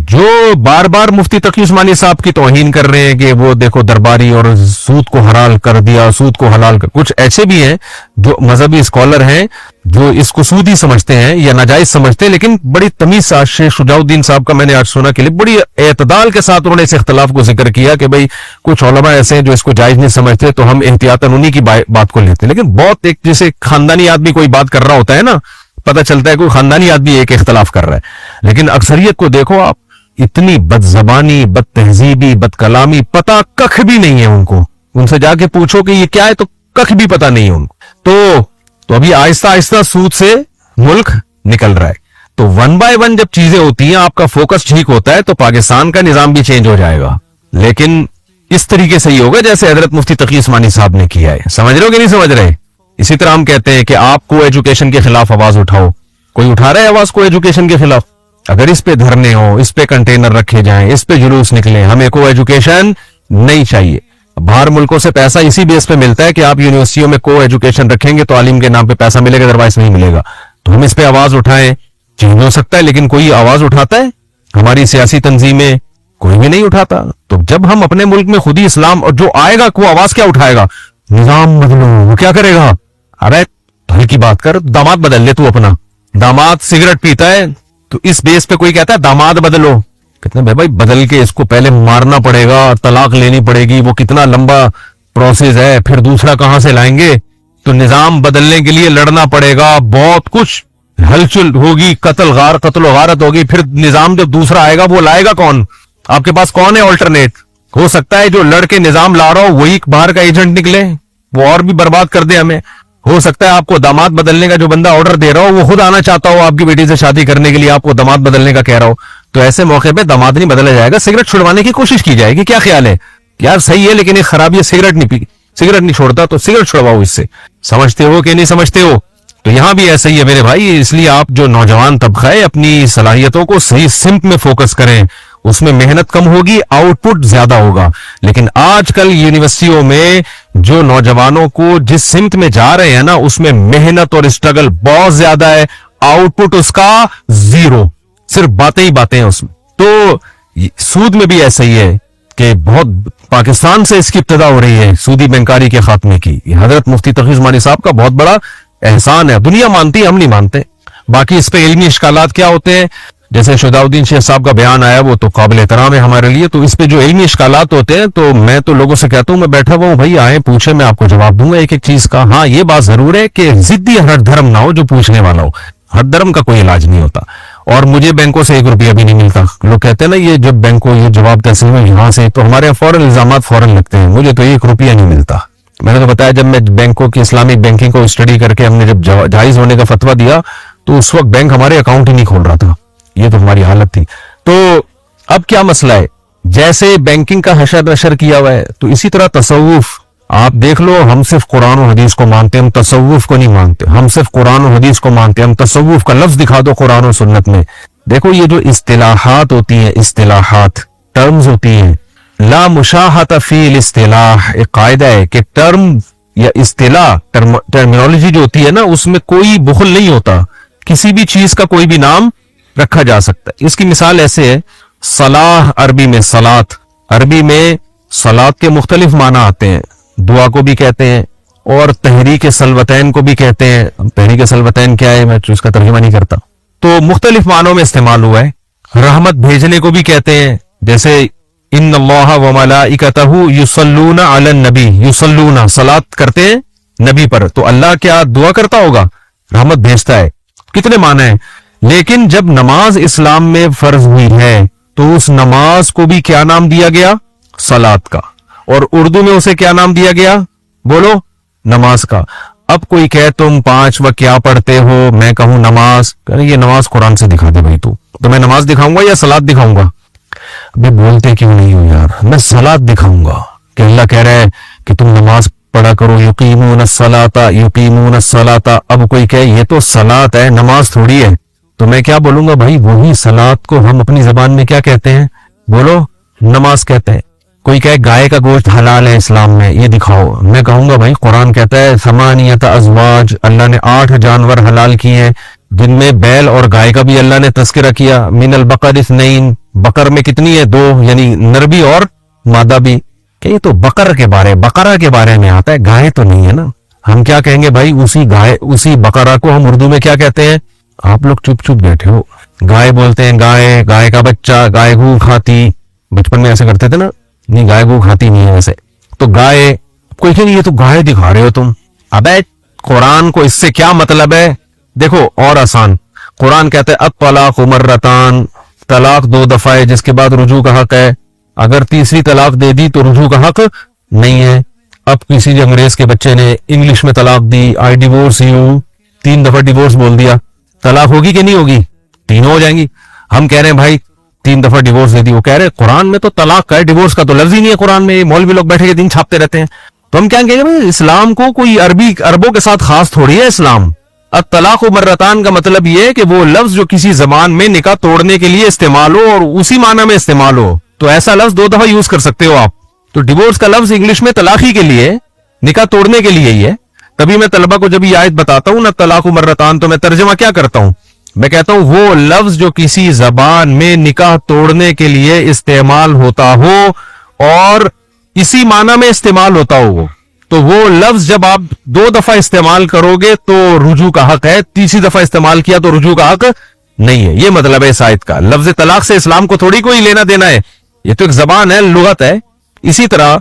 جو بار بار مفتی تقی عثمانی صاحب کی توہین کر رہے ہیں کہ وہ دیکھو درباری اور سود کو حلال کر دیا, سود کو حلال کر, کچھ ایسے بھی ہیں جو مذہبی اسکالر ہیں جو اس کو سودی سمجھتے ہیں یا ناجائز سمجھتے ہیں, لیکن بڑی تمیز سے شیخ شجاع الدین صاحب کا میں نے آج سنا کہ بڑی اعتدال کے ساتھ انہوں نے اس اختلاف کو ذکر کیا کہ بھئی کچھ علماء ایسے ہیں جو اس کو جائز نہیں سمجھتے تو ہم احتیاطاً انہی کی بات کو لیتے ہیں. لیکن بہت ایک جیسے خاندانی آدمی کوئی بات کر رہا ہوتا ہے نا, پتہ چلتا ہے کوئی خاندانی آدمی ایک اختلاف کر رہا ہے, لیکن اکثریت کو دیکھو آپ, اتنی بد زبانی, بد تہذیبی, بد کلامی, پتہ کخ بھی نہیں ہے ان کو. ان سے جا کے پوچھو کہ یہ کیا ہے تو کخ بھی پتہ نہیں ہے ان کو. تو ابھی آہستہ آہستہ سود سے ملک نکل رہا ہے. تو ون بائی ون جب چیزیں ہوتی ہیں, آپ کا فوکس ٹھیک ہوتا ہے, تو پاکستان کا نظام بھی چینج ہو جائے گا, لیکن اس طریقے سے ہی ہوگا جیسے حضرت مفتی تقی عثمانی صاحب نے کیا ہے. سمجھ رہے ہو کہ نہیں سمجھ رہے؟ اسی طرح ہم کہتے ہیں کہ آپ کو ایجوکیشن کے خلاف آواز اٹھاؤ. کوئی اٹھا رہا ہے آواز کو ایجوکیشن کے خلاف؟ اگر اس پہ دھرنے ہو, اس پہ کنٹینر رکھے جائیں, اس پہ جلوس نکلیں, ہمیں کو ایجوکیشن نہیں چاہیے. باہر ملکوں سے پیسہ اسی بیس پہ ملتا ہے کہ آپ یونیورسٹیوں میں کو ایجوکیشن رکھیں گے تو عالم کے نام پہ پیسہ ملے گا, ادروائز نہیں ملے گا. تو ہم اس پہ آواز اٹھائیں, چینج ہو سکتا ہے, لیکن کوئی آواز اٹھاتا ہے؟ ہماری سیاسی تنظیمیں کوئی بھی نہیں اٹھاتا. تو جب ہم اپنے ملک میں خود ہی اسلام, اور جو آئے گا وہ آواز کیا اٹھائے گا؟ نظام بدلو. وہ کیا کرے گا؟ ارے ہلکی بات کر, داماد بدل لے تو اپنا. داماد سگریٹ پیتا ہے تو اس بیس پہ کوئی کہتا ہے داماد بدلو. کتنے بھائی بدل کے اس کو پہلے مارنا پڑے گا, طلاق لینی پڑے گی, وہ کتنا لمبا پروسیس ہے, پھر دوسرا کہاں سے لائیں گے. تو نظام بدلنے کے لیے لڑنا پڑے گا, بہت کچھ ہلچل ہوگی, قتل و غارت ہوگی. پھر نظام جب دوسرا آئے گا وہ لائے گا کون؟ آپ کے پاس کون ہے آلٹرنیٹ؟ ہو سکتا ہے جو لڑ کے نظام لا رہا ہو وہی باہر کا ایجنٹ نکلے, وہ اور بھی برباد کر دے ہمیں. ہو سکتا ہے آپ کو داماد بدلنے کا جو بندہ آرڈر دے رہا ہو وہ خود آنا چاہتا ہو آپ کی بیٹی سے شادی کرنے کے لیے, آپ کو داماد بدلنے کا کہہ رہا ہو. تو ایسے موقع پہ داماد نہیں بدلا جائے گا, سگریٹ چھڑوانے کی کوشش کی جائے گی. کیا خیال ہے یار؟ صحیح ہے, لیکن ایک خرابی ہے, سگریٹ نہیں چھوڑتا تو سگریٹ چھڑواؤ اس سے. سمجھتے ہو کہ نہیں سمجھتے ہو؟ تو یہاں بھی ایسا ہی ہے میرے بھائی. اس لیے آپ جو نوجوان طبقہ ہے اپنی صلاحیتوں کو صحیح سمت میں فوکس کریں, اس میں محنت کم ہوگی, آؤٹ پٹ زیادہ ہوگا. لیکن آج کل یونیورسٹیوں میں جو نوجوانوں کو جس سمت میں جا رہے ہیں نا, اس میں محنت اور اسٹرگل بہت زیادہ ہے, آؤٹ پٹ اس کا زیرو, صرف باتیں ہی باتیں ہیں اس میں. تو سود میں بھی ایسا ہی ہے کہ بہت پاکستان سے اس کی ابتدا ہو رہی ہے سودی بینکاری کے خاتمے کی. حضرت مفتی تقی عثمانی صاحب کا بہت بڑا احسان ہے, دنیا مانتی ہے, ہم نہیں مانتے. باقی اس پہ علمی اشکالات کیا ہوتے ہیں, جیسے شجاع الدین شیخ صاحب کا بیان آیا وہ تو قابل احترام ہے ہمارے لیے. تو اس پہ جو علمی اشکالات ہوتے ہیں تو میں تو لوگوں سے کہتا ہوں, میں بیٹھا ہوا ہوں بھائی, آئیں پوچھیں, میں آپ کو جواب دوں گا ایک ایک چیز کا. ہاں یہ بات ضرور ہے کہ ضدی ہر دھرم نہ ہو جو پوچھنے والا ہو. ہر دھرم کا کوئی علاج نہیں ہوتا, اور مجھے بینکوں سے 1 روپیہ بھی نہیں ملتا. لوگ کہتے ہیں نا یہ جب بینکوں یہ جواب تحصیل میں یہاں سے, تو ہمارے فوراً الزامات فوراً لگتے ہیں. مجھے تو 1 روپیہ نہیں ملتا. میں نے تو بتایا جب میں بینکوں کی اسلامک بینکنگ کو اسٹڈی کر کے ہم نے جب جائز ہونے کا فتویٰ دیا تو اس وقت بینک ہمارے اکاؤنٹ ہی نہیں کھول رہا تھا. یہ تو ہماری حالت تھی. تو اب کیا مسئلہ ہے, جیسے بینکنگ کا حشر نشر کیا ہوا ہے تو اسی طرح تصوف آپ دیکھ لو. ہم صرف قرآن و حدیث کو مانتے, ہم تصوف کو نہیں مانتے. ہم صرف قرآن و حدیث کو مانتے, ہم تصوف کا لفظ دکھا دو قرآن و سنت میں. دیکھو یہ جو اصطلاحات ہوتی ہیں, اصطلاحات ٹرمز ہوتی ہیں, لا مشاہۃ فی الاصطلاح, ایک قاعدہ ہے کہ ٹرم یا اصطلاح ٹرمینالوجی جو ہوتی ہے نا, اس میں کوئی بخل نہیں ہوتا. کسی بھی چیز کا کوئی بھی نام رکھا جا سکتا ہے. اس کی مثال ایسے ہے, صلاح عربی میں صلات, عربی میں صلات کے مختلف معنی آتے ہیں. دعا کو بھی کہتے ہیں اور تحریک سلوتین کو بھی کہتے ہیں. تحریک سلوتین کیا ہے, میں اس کا ترجمہ نہیں کرتا. تو مختلف معنوں میں استعمال ہوا ہے. رحمت بھیجنے کو بھی کہتے ہیں, جیسے ان اللہ و ملائکتہ یصلون علی النبی، یصلون صلاۃ کرتے ہیں نبی پر، تو اللہ کیا دعا کرتا ہوگا؟ رحمت بھیجتا ہے۔ کتنے معنی ہیں، لیکن جب نماز اسلام میں فرض ہوئی ہے تو اس نماز کو بھی کیا نام دیا گیا؟ صلاۃ کا، اور اردو میں اسے کیا نام دیا گیا؟ بولو، نماز کا۔ اب کوئی کہے تم 5 وقت کیا پڑھتے ہو، میں کہوں نماز، کہ یہ نماز قرآن سے دکھا دے بھائی، تو میں نماز دکھاؤں گا یا صلاۃ دکھاؤں گا؟ ابھی بولتے کیوں نہیں ہو یار؟ میں صلاۃ دکھاؤں گا کہ اللہ کہہ رہا ہے کہ تم نماز پڑھا کرو، یقیمون الصلاۃ یقیمون الصلاۃ۔ اب کوئی کہے یہ تو صلاۃ ہے، نماز تھوڑی ہے، تو میں کیا بولوں گا؟ بھائی وہی صلاۃ کو ہم اپنی زبان میں کیا کہتے ہیں؟ بولو، نماز کہتے ہیں۔ کوئی کہے گائے کا گوشت حلال ہے اسلام میں، یہ دکھاؤ، میں کہوں گا بھائی قرآن کہتا ہے ثمانیۃ ازواج، اللہ نے 8 جانور حلال کیے ہیں، جن میں بیل اور گائے کا بھی اللہ نے تذکرہ کیا، من البقر اثنین، بقر میں کتنی ہے؟ 2، یعنی نر بھی اور مادہ بھی، کہ یہ تو بقرہ کے بارے میں آتا ہے، گائے تو نہیں ہے نا۔ ہم کیا کہیں گے بھائی؟ اسی بقرہ کو ہم اردو میں کیا کہتے ہیں؟ آپ لوگ چپ چپ بیٹھے ہو، گائے بولتے ہیں، گائے کا بچہ، گائے گو کھاتی، بچپن میں ایسے کرتے تھے نا، نہیں گائے گو کھاتی نہیں ہے ایسے، تو گائے، کوئی کہ یہ تو گائے دکھا رہے ہو تم۔ ابے قرآن کو اس سے کیا مطلب ہے؟ دیکھو اور آسان، قرآن کہتا ہے الطلاق مرتان، طلاق 2 دفعہ ہے جس کے بعد رجوع کا حق ہے، اگر تیسری طلاق دے دی تو رجوع کا حق نہیں ہے۔ اب کسی انگریز کے بچے نے انگلش میں طلاق دی، آئی ڈیورس یو، 3 دفعہ ڈیورس بول دیا، طلاق ہوگی کہ نہیں ہوگی؟ 3 ہو جائیں گی۔ ہم کہہ رہے ہیں بھائی 3 دفعہ ڈیورس دے دی، وہ کہہ رہے قرآن میں تو طلاق کا ہے، ڈیورس کا تو لفظ ہی نہیں ہے قرآن میں، مولوی لوگ بیٹھے کے دن چھاپتے رہتے ہیں۔ تو ہم کیا کہیں گے بھائی اسلام کو کوئی عربوں کے ساتھ خاص تھوڑی ہے اسلام۔ الطلاق مرتان کا مطلب یہ ہے کہ وہ لفظ جو کسی زبان میں نکاح توڑنے کے لیے استعمال ہو اور اسی معنی میں استعمال ہو، تو ایسا لفظ 2 دفعہ یوز کر سکتے ہو آپ۔ تو ڈیورس کا لفظ انگلش میں طلاقی کے لیے، نکاح توڑنے کے لیے ہی ہے۔ تبھی میں طلبہ کو جب یہ آیت بتاتا ہوں نا طلاق مرتان، تو میں ترجمہ کیا کرتا ہوں؟ میں کہتا ہوں وہ لفظ جو کسی زبان میں نکاح توڑنے کے لیے استعمال ہوتا ہو اور اسی معنی میں استعمال ہوتا ہو، تو وہ لفظ جب آپ 2 دفعہ استعمال کرو گے تو رجوع کا حق ہے، تیسری دفعہ استعمال کیا تو رجوع کا حق نہیں ہے۔ یہ مطلب ہے اس آیت کا۔ لفظ طلاق سے اسلام کو تھوڑی کوئی لینا دینا ہے، یہ تو ایک زبان ہے، لغت ہے۔ اسی طرح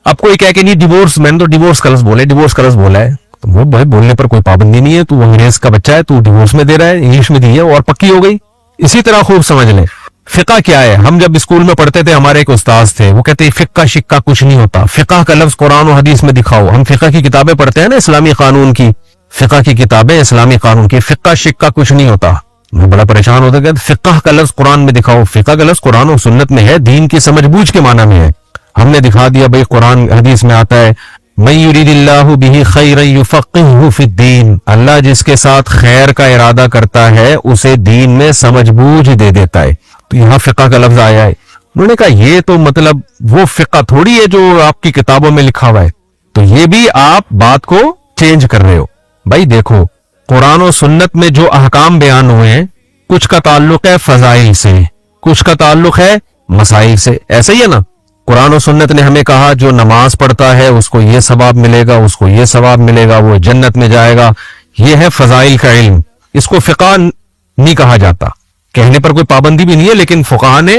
اب کوئی کہہ کہ نہیں ڈیورس، میں نے تو ڈیورس کا لفظ بولا ہے، ڈیورس کا لفظ بولا ہے، تو وہ بھائی بولنے پر کوئی پابندی نہیں ہے، تو انگریز کا بچہ ہے، تو ڈیورس میں دے رہا ہے، انگلش میں دی ہے اور پکی ہو گئی۔ اسی طرح خوب سمجھ لیں فقہ کیا ہے۔ ہم جب اسکول میں پڑھتے تھے، ہمارے ایک استاذ تھے، وہ کہتے ہیں فقہ شکہ کچھ نہیں ہوتا، فقہ کا لفظ قرآن و حدیث میں دکھاؤ۔ ہم فقہ کی کتابیں پڑھتے ہیں نا، اسلامی قانون کی، فقہ کی کتابیں اسلامی قانون کی، فقہ شکہ کچھ نہیں ہوتا۔ میں بڑا پریشان ہوتا کہ فقہ کا لفظ قرآن میں دکھاؤ، فقہ کا لفظ قرآن و سنت میں ہے، دین کی سمجھ بوجھ کے معنی میں ہے۔ ہم نے دکھا دیا بھائی قرآن حدیث میں آتا ہے من یرید اللہ بہ خیرا یفقہہ فی الدین، اللہ جس کے ساتھ خیر کا ارادہ کرتا ہے اسے دین میں سمجھ بوجھ دے دیتا ہے۔ تو یہاں فقہ کا لفظ آیا ہے، انہوں نے کہا یہ تو مطلب وہ فقہ تھوڑی ہے جو آپ کی کتابوں میں لکھا ہوا ہے، تو یہ بھی آپ بات کو چینج کر رہے ہو۔ بھائی دیکھو قرآن و سنت میں جو احکام بیان ہوئے ہیں، کچھ کا تعلق ہے فضائل سے، کچھ کا تعلق ہے مسائل سے، ایسا ہی ہے نا۔ قرآن و سنت نے ہمیں کہا جو نماز پڑھتا ہے اس کو یہ ثواب ملے گا، اس کو یہ ثواب ملے گا، وہ جنت میں جائے گا، یہ ہے فضائل کا علم، اس کو فقہ نہیں کہا جاتا، کہنے پر کوئی پابندی بھی نہیں ہے، لیکن فقہاء نے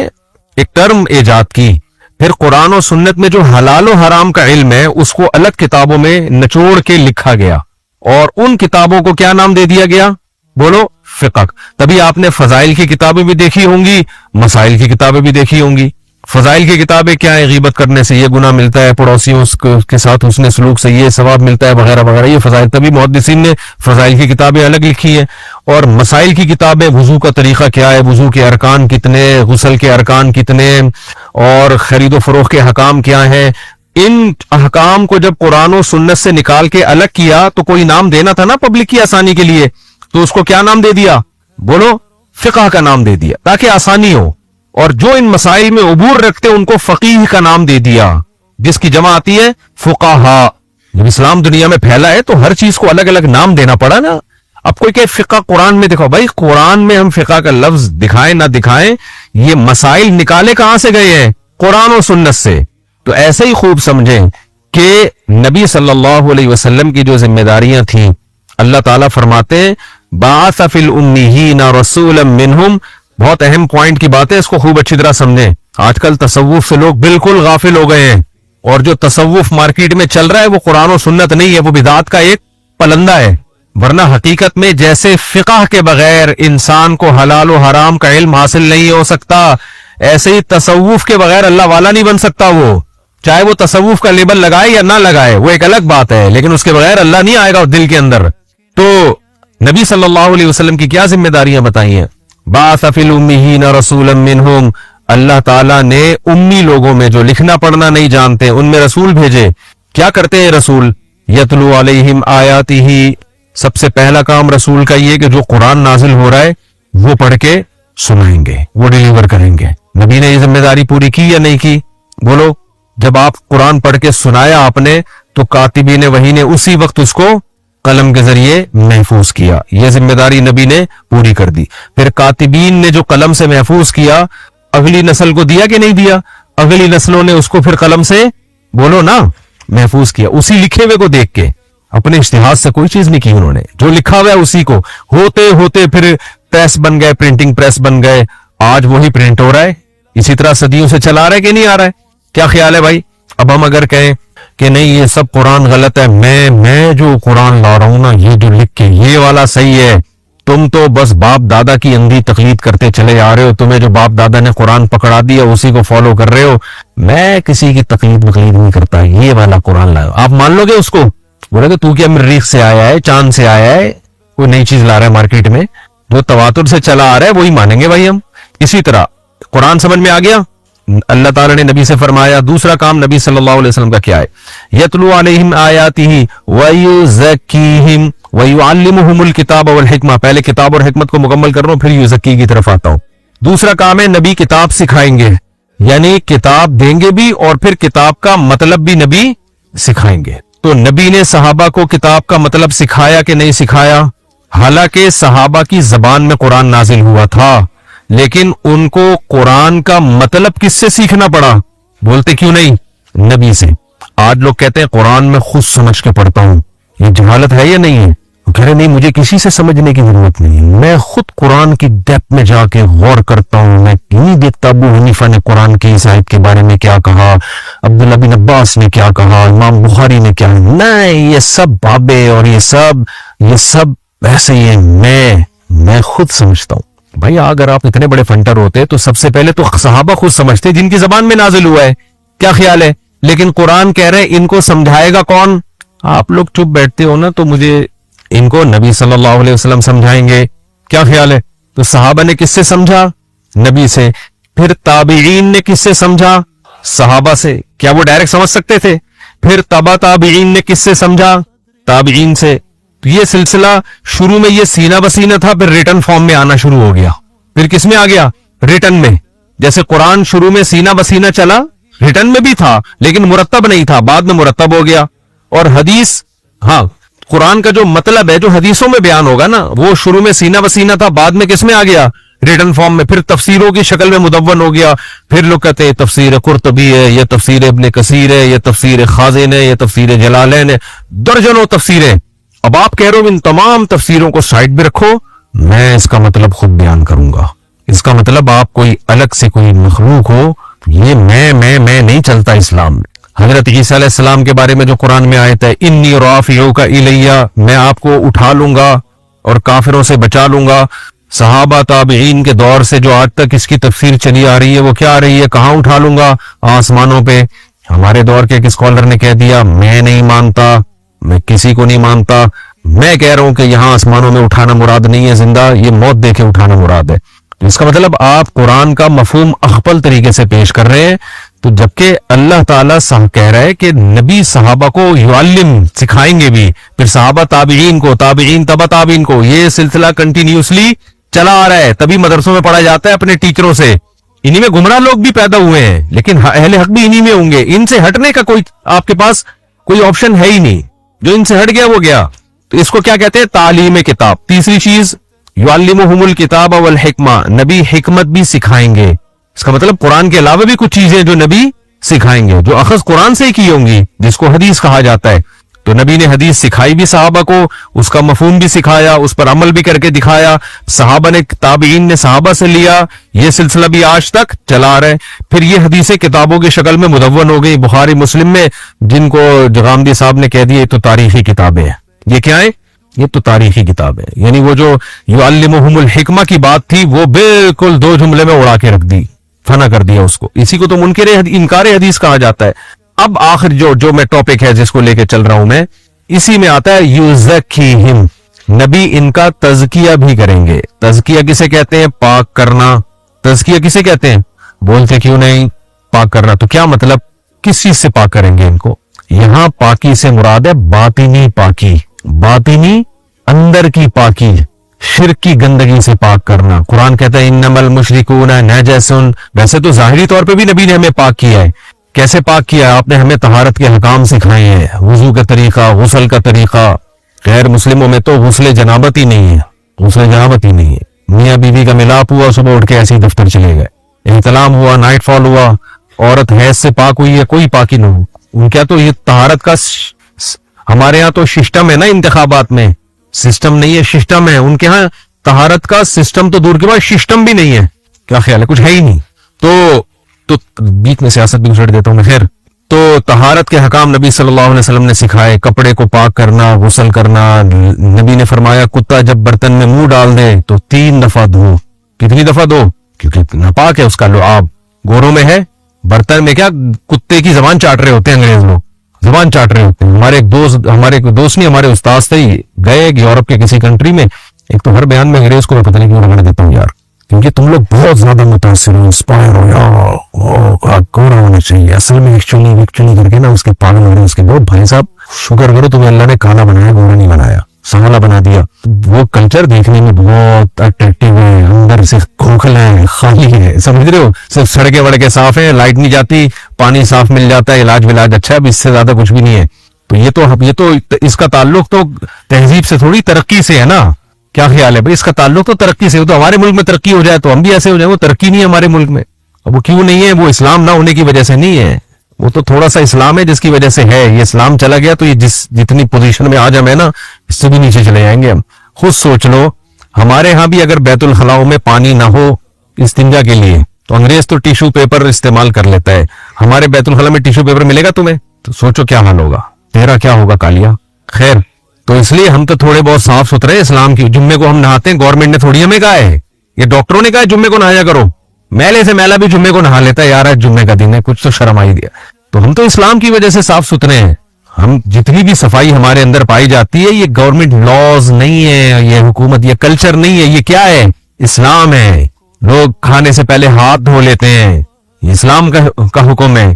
ایک ٹرم ایجاد کی۔ پھر قرآن و سنت میں جو حلال و حرام کا علم ہے اس کو الگ کتابوں میں نچوڑ کے لکھا گیا، اور ان کتابوں کو کیا نام دے دیا گیا؟ بولو فقہ۔ تبھی آپ نے فضائل کی کتابیں بھی دیکھی ہوں گی، مسائل کی کتابیں بھی دیکھی ہوں گی۔ فضائل کی کتابیں کیا ہے؟ غیبت کرنے سے یہ گناہ ملتا ہے، پڑوسیوں کے ساتھ حسن سلوک سے یہ ثواب ملتا ہے، وغیرہ وغیرہ، یہ فضائل۔ تبھی محدثین نے فضائل کی کتابیں الگ لکھی ہیں۔ اور مسائل کی کتابیں وضو کا طریقہ کیا ہے، وضو کے ارکان کتنے، غسل کے ارکان کتنے، اور خرید و فروخت کے حکام کیا ہیں، ان احکام کو جب قرآن و سنت سے نکال کے الگ کیا تو کوئی نام دینا تھا نا پبلک کی آسانی کے لیے، تو اس کو کیا نام دے دیا؟ بولو فقہ کا نام دے دیا تاکہ آسانی ہو۔ اور جو ان مسائل میں عبور رکھتے ان کو فقیہ کا نام دے دیا، جس کی جمع آتی ہے فقہا۔ جب اسلام دنیا میں پھیلا ہے تو ہر چیز کو الگ الگ نام دینا پڑا نا۔ اب کوئی کہ فقہ قرآن میں دکھاؤ، بھائی قرآن میں ہم فقہ کا لفظ دکھائیں نہ دکھائیں، یہ مسائل نکالے کہاں سے گئے ہیں؟ قرآن و سنت سے۔ تو ایسے ہی خوب سمجھیں کہ نبی صلی اللہ علیہ وسلم کی جو ذمہ داریاں تھیں، اللہ تعالیٰ فرماتے ہیں بعث فی الامیین رسولا منہم، بہت اہم پوائنٹ کی بات ہے، اس کو خوب اچھی طرح سمجھیں۔ آج کل تصوف سے لوگ بالکل غافل ہو گئے ہیں، اور جو تصوف مارکیٹ میں چل رہا ہے وہ قرآن و سنت نہیں ہے، وہ بدعات کا ایک پلندہ ہے. ورنہ حقیقت میں جیسے فقہ کے بغیر انسان کو حلال و حرام کا علم حاصل نہیں ہو سکتا، ایسے ہی تصوف کے بغیر اللہ والا نہیں بن سکتا. وہ چاہے وہ تصوف کا لیبل لگائے یا نہ لگائے وہ ایک الگ بات ہے، لیکن اس کے بغیر اللہ نہیں آئے گا دل کے اندر. تو نبی صلی اللہ علیہ وسلم کی کیا ذمہ داریاں بتائی ہیں؟ بعث فی الامیین رسولا منہم، اللہ تعالیٰ نے امی لوگوں میں جو لکھنا پڑھنا نہیں جانتے ان میں رسول بھیجے. کیا کرتے ہیں رسول؟ یتلو علیہم آیاتہ، سب سے پہلا کام رسول کا یہ کہ جو قرآن نازل ہو رہا ہے وہ پڑھ کے سنائیں گے، وہ ڈیلیور کریں گے. نبی نے یہ ذمہ داری پوری کی یا نہیں کی؟ بولو. جب آپ قرآن پڑھ کے سنایا آپ نے تو کاتبین وحی نے اسی وقت اس کو قلم کے ذریعے محفوظ کیا. یہ ذمہ داری نبی نے پوری کر دی. پھر کاتبین نے جو قلم سے محفوظ کیا اگلی نسل کو دیا کہ نہیں دیا؟ اگلی نسلوں نے اس کو پھر قلم سے بولو نا محفوظ کیا، اسی لکھے ہوئے کو دیکھ کے. اپنے اشتہاد سے کوئی چیز نہیں کی انہوں نے، جو لکھا ہوا ہے اسی کو. ہوتے ہوتے پھر پریس بن گئے، پرنٹنگ پریس بن گئے، آج وہی پرنٹ ہو رہا ہے. اسی طرح صدیوں سے چلا رہا ہے کہ نہیں آ رہا ہے؟ کیا خیال ہے بھائی؟ اب ہم اگر کہیں کہ نہیں یہ سب قرآن غلط ہے، میں جو قرآن لا رہا ہوں نا یہ جو لکھ کے یہ والا صحیح ہے، تم تو بس باپ دادا کی اندھی تقلید کرتے چلے آ رہے ہو، تمہیں جو باپ دادا نے قرآن پکڑا دیا اسی کو فالو کر رہے ہو، میں کسی کی تقلید نہیں کرتا، یہ والا قرآن لاؤ. آپ مان لو گے اس کو؟ بولے کہ تو کیا مریخ سے آیا ہے، چاند سے آیا ہے، کوئی نئی چیز لا رہا ہے مارکیٹ میں، جو تواتر سے چلا آ رہا ہے وہی مانیں گے بھائی ہم. اسی طرح قرآن سمجھ میں آ گیا؟ اللہ تعالیٰ نے نبی سے فرمایا. دوسرا کام نبی صلی اللہ علیہ وسلم کا کیا ہے؟ یتلو علیہم آیاتہ ویزکیہم ویعلمہم الکتاب والحکمہ. پہلے کتاب اور حکمت کو مکمل کر رہا ہوں پھر یزکی کی طرف آتا ہوں. دوسرا کام ہے نبی کتاب سکھائیں گے، یعنی کتاب دیں گے بھی اور پھر کتاب کا مطلب بھی نبی سکھائیں گے. تو نبی نے صحابہ کو کتاب کا مطلب سکھایا کہ نہیں سکھایا؟ حالانکہ صحابہ کی زبان میں قرآن نازل ہوا تھا، لیکن ان کو قرآن کا مطلب کس سے سیکھنا پڑا؟ بولتے کیوں نہیں؟ نبی سے. آج لوگ کہتے ہیں قرآن میں خود سمجھ کے پڑھتا ہوں، یہ جہالت ہے یا نہیں ہے؟ وہ کہہ رہے نہیں مجھے کسی سے سمجھنے کی ضرورت نہیں، میں خود قرآن کی ڈیپتھ میں جا کے غور کرتا ہوں. میں نہیں دیکھتا ابو حنیفہ نے قرآن کی اس آیت کے بارے میں کیا کہا، عبداللہ بن عباس نے کیا کہا، امام بخاری نے کیا. نہیں، یہ سب بابے اور یہ سب ویسے ہی ہے، میں خود سمجھتا ہوں. بھائی اگر آپ اتنے بڑے فنٹر ہوتے تو سب سے پہلے تو صحابہ خود سمجھتے جن کی زبان میں نازل ہوا ہے. کیا خیال ہے؟ لیکن قرآن کہہ رہے ہیں ان کو سمجھائے گا کون؟ آپ لوگ چپ بیٹھتے ہو نا تو مجھے ان کو نبی صلی اللہ علیہ وسلم سمجھائیں گے. کیا خیال ہے؟ تو صحابہ نے کس سے سمجھا؟ نبی سے. پھر تابعین نے کس سے سمجھا؟ صحابہ سے. کیا وہ ڈائریکٹ سمجھ سکتے تھے؟ پھر تبع تابعین نے کس سے سمجھا؟ تابعین سے. تو یہ سلسلہ شروع میں یہ سینہ بسینہ تھا، پھر ریٹن فارم میں آنا شروع ہو گیا. پھر کس میں آ گیا؟ ریٹن میں. جیسے قرآن شروع میں سینہ بسینہ چلا، ریٹن میں بھی تھا لیکن مرتب نہیں تھا، بعد میں مرتب ہو گیا. اور حدیث، ہاں قرآن کا جو مطلب ہے جو حدیثوں میں بیان ہوگا نا وہ شروع میں سینہ بسینہ تھا، بعد میں کس میں آ گیا؟ ریٹن فارم میں. پھر تفسیروں کی شکل میں مدون ہو گیا. پھر لوگ کہتے ہیں تفسیر قرطبی ہے، یہ تفسیر ابن کثیر ہے، یہ تفسیر خازن ہے، یہ تفسیر جلالین ہے، درجنوں تفسیریں. اب آپ کہہ رہے ہو ان تمام تفسیروں کو سائڈ پہ رکھو، میں اس کا مطلب خود بیان کروں گا. اس کا مطلب آپ کوئی الگ سے کوئی مخلوق ہو، یہ میں نہیں چلتا اسلام میں. حضرت عیسیٰ علیہ السلام کے بارے میں جو قرآن میں آیت ہے انی رافعک الیہ، میں آپ کو اٹھا لوں گا اور کافروں سے بچا لوں گا. صحابہ تابعین کے دور سے جو آج تک اس کی تفسیر چلی آ رہی ہے وہ کیا آ رہی ہے؟ کہاں اٹھا لوں گا؟ آسمانوں پہ. ہمارے دور کے ایک اسکالر نے کہہ دیا میں نہیں مانتا، میں کسی کو نہیں مانتا، میں کہہ رہا ہوں کہ یہاں آسمانوں میں اٹھانا مراد نہیں ہے زندہ، یہ موت دے کے اٹھانا مراد ہے. اس کا مطلب آپ قرآن کا مفہوم اخپل طریقے سے پیش کر رہے ہیں. تو جبکہ اللہ تعالیٰ کہہ رہا ہے کہ نبی صحابہ کو یعلم سکھائیں گے بھی، پھر صحابہ تابعین کو، تابعین تبع تابعین کو، یہ سلسلہ کنٹینیوسلی چلا آ رہا ہے. تبھی مدرسوں میں پڑھا جاتا ہے اپنے ٹیچروں سے. انہی میں گمراہ لوگ بھی پیدا ہوئے ہیں لیکن اہل حق بھی انہی میں ہوں گے. ان سے ہٹنے کا کوئی آپ کے پاس کوئی آپشن ہے ہی نہیں. جو ان سے ہٹ گیا وہ گیا. تو اس کو کیا کہتے ہیں؟ تعلیم کتاب. تیسری چیز یعلمہم الکتاب والحکمہ، نبی حکمت بھی سکھائیں گے. اس کا مطلب قرآن کے علاوہ بھی کچھ چیزیں جو نبی سکھائیں گے جو اخذ قرآن سے ہی کی ہوں گی، جس کو حدیث کہا جاتا ہے. تو نبی نے حدیث سکھائی بھی صحابہ کو, اس کا مفہوم بھی سکھایا, اس پر عمل بھی کر کے دکھایا, صحابہ نے, تابعین نے صحابہ سے لیا, یہ سلسلہ بھی آج تک چلا رہے. پھر یہ حدیثیں کتابوں کی شکل میں مدون ہو گئی بخاری مسلم میں, جن کو جغامدی صاحب نے کہہ دیا یہ تو تاریخی کتابیں ہیں. یہ کیا ہے؟ یہ تو تاریخی کتابیں. یعنی وہ جو یعلمہم الحکمہ کی بات تھی وہ بالکل 2 جملے میں اڑا کے رکھ دی, فنا کر دیا اس کو. اسی کو تو انکار حدیث کہا جاتا ہے. اب آخر جو میں ٹاپک ہے جس کو لے کے چل رہا ہوں میں, اسی میں آتا ہے یزکیہم, نبی ان کا تزکیہ بھی کریں گے. تزکیہ کسے کہتے ہیں؟ پاک کرنا. تزکیہ کسے کہتے ہیں؟ بولتے کیوں نہیں پاک کرنا؟ تو کیا مطلب, کس چیز سے پاک کریں گے ان کو؟ یہاں پاکی سے مراد ہے باطنی پاکی, باطنی اندر کی پاکی, شرک کی گندگی سے پاک کرنا. قرآن کہتا ہے انما المشرکون نجس. ویسے تو ظاہری طور پہ بھی نبی نے ہمیں پاک کیا ہے. کیسے پاک کیا ہے؟ آپ نے ہمیں طہارت کے حکام سکھائے ہیں, وضو کا طریقہ, غسل کا طریقہ. غیر مسلموں میں تو غسل جنابت ہی نہیں ہے, غسل جنابت ہی نہیں ہے. میاں بیوی کا ملاپ ہوا, صبح اٹھ کے ایسے ہی دفتر چلے گئے. احتلام ہوا, نائٹ فال ہوا, عورت حیض سے پاک ہوئی ہے, کوئی پاکی نہ ہو. ان کیا تو یہ طہارت کا ہمارے ہاں تو سسٹم ہے نا, انتخابات میں سسٹم نہیں ہے, سسٹم ہے. ان کے ہاں طہارت کا سسٹم تو دور کے بعد سسٹم بھی نہیں ہے. کیا خیال ہے؟ کچھ ہے ہی نہیں. تو بیچ میں سیاست بھی گھسڑ دیتا ہوں میں. خیر, تو طہارت کے حکام نبی صلی اللہ علیہ وسلم نے سکھائے. کپڑے کو پاک کرنا, غسل کرنا. نبی نے فرمایا کتا جب برتن میں منہ ڈال دے تو 3 دفعہ دھو. کتنی دفعہ دھو؟ کیونکہ ناپاک ہے اس کا لعاب, گوروں میں ہے. برتن میں کیا کتے کی زبان چاٹ رہے ہوتے ہیں انگریز لوگ, زبان چاٹ رہے ہوتے ہیں. ہمارے ایک دوست نہیں, ہمارے استاذ تھے, گئے یورپ کے کسی کنٹری میں. ایک تو ہر بیان میں انگریز کو میں پتہ نہیں کیوں رگڑ دیتا ہوں یار, کیونکہ تم لوگ بہت زیادہ متاثر ہو, انسپائر ہو یار, گورا ہونا چاہیے. اصل میں ایکچولی کر کے نا اس کے پاگل ہو رہے. اس کے بہت بھائی صاحب شکر کرو تمہیں اللہ نے کالا بنایا, گورا نہیں بنایا, سانولا بنا دیا. وہ کلچر دیکھنے میں بہت اٹریکٹیو ہے, اندر سے کھوکھلا ہے, خالی ہے, سمجھ رہے ہو. صرف سڑکیں وڑکیں صاف ہیں, لائٹ نہیں جاتی, پانی صاف مل جاتا ہے, علاج اچھا ہے, اب اس سے زیادہ کچھ بھی نہیں ہے. تو یہ تو اس کا تعلق تو تہذیب سے تھوڑی ترقی سے ہے نا. کیا خیال ہے بھائی؟ اس کا تعلق تو ترقی سے. تو ہمارے ملک میں ترقی ہو جائے تو ہم بھی ایسے ہو جائیں. وہ ترقی نہیں ہے ہمارے ملک میں. اب وہ کیوں نہیں ہے؟ وہ اسلام نہ ہونے کی وجہ سے نہیں ہے, وہ تو تھوڑا سا اسلام ہے جس کی وجہ سے ہے. یہ اسلام چلا گیا تو یہ جتنی پوزیشن میں آج ہم ہے نا, اس سے بھی نیچے چلے جائیں گے ہم. خود سوچ لو, ہمارے ہاں بھی اگر بیت الخلاؤں میں پانی نہ ہو استنجا کے لیے تو انگریز تو ٹیشو پیپر استعمال کر لیتا ہے. ہمارے بیت الخلا میں ٹیشو پیپر ملے گا تمہیں؟ تو سوچو کیا حال ہوگا, تیرا کیا ہوگا کالیا. خیر, تو اس لیے ہم تو تھوڑے بہت صاف ستھرے اسلام کی. جمعے کو ہم نہاتے ہیں, گورنمنٹ نے تھوڑی ہمیں کہا ہے, یہ ڈاکٹروں نے کہا ہے جمعے کو نہایا کرو. میلے سے میلا بھی جمعے کو نہا لیتا ہے یار, آج جمعے کا دن ہے, کچھ تو شرم آئی دیا. تو ہم تو اسلام کی وجہ سے صاف ستھرے ہیں. ہم جتنی بھی صفائی ہمارے اندر پائی جاتی ہے, یہ گورنمنٹ لاز نہیں ہے, یہ حکومت, یہ کلچر نہیں ہے, یہ کیا ہے؟ اسلام ہے. لوگ کھانے سے پہلے ہاتھ دھو لیتے ہیں, یہ اسلام کا حکم ہے.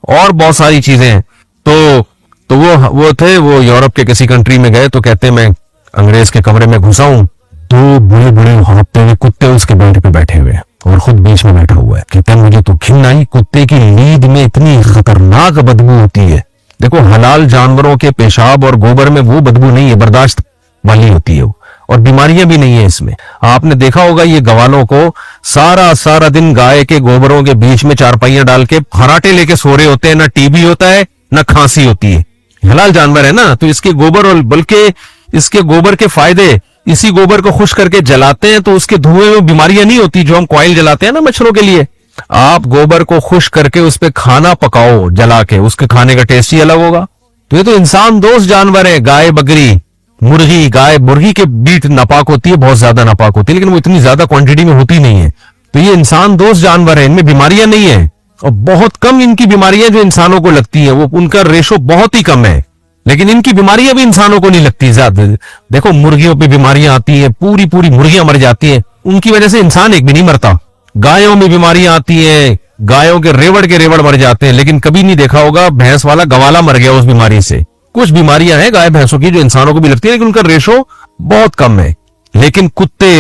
اور بہت ساری چیزیں. تو وہ تھے, وہ یورپ کے کسی کنٹری میں گئے تو کہتے ہیں میں انگریز کے کمرے میں گھسا ہوں, 2 بڑے بڑے ہانپتے ہوئے کتے اس کے بیڈ پہ بیٹھے ہوئے اور خود بیچ میں بیٹھا ہوا ہے. کہتے ہیں مجھے تو گھن آئی, کتے کی لید میں اتنی خطرناک بدبو ہوتی ہے. دیکھو حلال جانوروں کے پیشاب اور گوبر میں وہ بدبو نہیں ہے, برداشت والی ہوتی ہے وہ, اور بیماریاں بھی نہیں ہیں اس میں. آپ نے دیکھا ہوگا یہ گوالوں کو سارا دن گائے کے گوبروں کے بیچ میں چارپائیاں ڈال کے خراٹے لے کے سو رہے ہوتے ہیں. نہ ٹی بی ہوتا ہے نہ کھانسی ہوتی ہے. حلال جانور ہے نا, تو اس کے گوبر, اور بلکہ اس کے گوبر کے فائدے, اسی گوبر کو خشک کر کے جلاتے ہیں تو اس کے دھوئیں میں بیماریاں نہیں ہوتی جو ہم کوئل جلاتے ہیں نا مچھروں کے لیے. آپ گوبر کو خشک کر کے اس پہ کھانا پکاؤ جلا کے, اس کے کھانے کا ٹیسٹ ہی الگ ہوگا. تو یہ تو انسان دوست جانور ہے. گائے, بکری, مرغی, مرغی کے بیٹ ناپاک ہوتی ہے, بہت زیادہ ناپاک ہوتی ہے, لیکن وہ اتنی زیادہ کوانٹٹی میں ہوتی نہیں ہے. تو یہ انسان دوست جانور ہے, ان میں بیماریاں نہیں ہیں, اور بہت کم ان کی بیماریاں جو انسانوں کو لگتی ہیں, وہ ان کا ریشو بہت ہی کم ہے. لیکن ان کی بیماریاں بھی انسانوں کو نہیں لگتی زیادہ. دیکھو مرغیوں پہ بیماریاں آتی ہیں, پوری مرغیاں مر جاتی ہیں, ان کی وجہ سے انسان ایک بھی نہیں مرتا. گایوں میں بیماریاں آتی ہیں, گایوں کے ریوڑ مر جاتے ہیں, لیکن کبھی نہیں دیکھا ہوگا بھینس والا گوالا مر گیا اس بیماری سے. کچھ بیماریاں ہیں گائے بھینسوں کی جو انسانوں کو بھی لگتی ہیں, لیکن ان کا ریشو بہت کم ہے. لیکن کتے,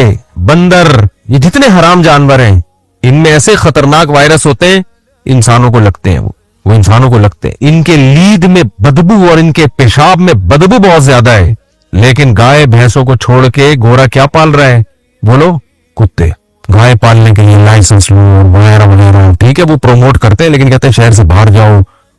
بندر, یہ جتنے حرام جانور ہیں, ان میں ایسے خطرناک وائرس ہوتے ہیں انسانوں کو لگتے ہیں, وہ انسانوں کو لگتے ہیں. ان کے لید میں بدبو اور ان کے پیشاب میں بدبو بہت زیادہ ہے. لیکن گائے بھینسوں کو چھوڑ کے گورا کیا پال رہا ہے؟ بولو, کتے. گائے پالنے کے لیے لائسنس لو وغیرہ وغیرہ, ٹھیک ہے وہ پروموٹ کرتے ہیں, لیکن کہتے ہیں شہر سے باہر جاؤ,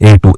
A2।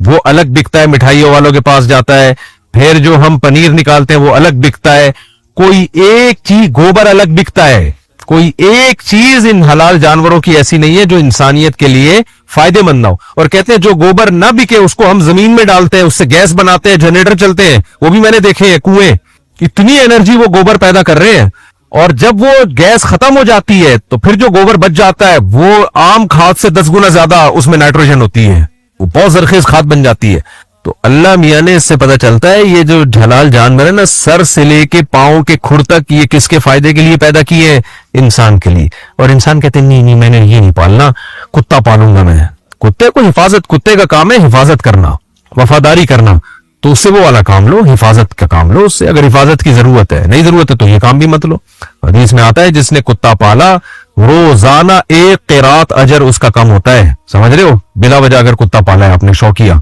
وہ الگ بکتا ہے, مٹھائیوں والوں کے پاس جاتا ہے. پھر جو ہم پنیر نکالتے ہیں وہ الگ بکتا ہے. کوئی ایک چیز, گوبر الگ بکتا ہے, کوئی ایک چیز ان حلال جانوروں کی ایسی نہیں ہے جو انسانیت کے لیے فائدے مند نہ ہو. اور کہتے ہیں جو گوبر نہ بکے اس کو ہم زمین میں ڈالتے ہیں, اس سے گیس بناتے ہیں, جنریٹر چلتے ہیں, وہ بھی میں نے دیکھے ہیں کنویں, اتنی انرجی وہ گوبر پیدا کر رہے ہیں. اور جب وہ گیس ختم ہو جاتی ہے تو پھر جو گوبر بچ جاتا ہے وہ عام کھاد سے 10 گنا زیادہ اس میں نائٹروجن ہوتی ہے, وہ بہت زرخیز کھاد بن جاتی ہے. تو اللہ میاں نے اس سے پتہ چلتا ہے یہ جو حلال جانور ہے نا, سر سے لے کے پاؤں کے کھر تک یہ کس کے فائدے کے لیے پیدا کیے ہیں؟ انسان کے لیے. اور انسان کہتے ہیں نہیں میں نے یہ نہیں پالنا, کتا پالوں گا میں. کتے کو حفاظت, کتے کا کام ہے حفاظت کرنا, وفاداری کرنا. تو اس سے وہ والا کام لو, حفاظت کا کام لو اس سے. اگر حفاظت کی ضرورت ہے, نہیں ضرورت ہے تو یہ کام بھی مت لو. حدیث میں آتا ہے جس نے کتا پالا روزانہ 1 قیرات اجر اس کا کم ہوتا ہے. سمجھ رہے ہو, بلا وجہ اگر کتا پالا ہے آپ نے شوقیہ,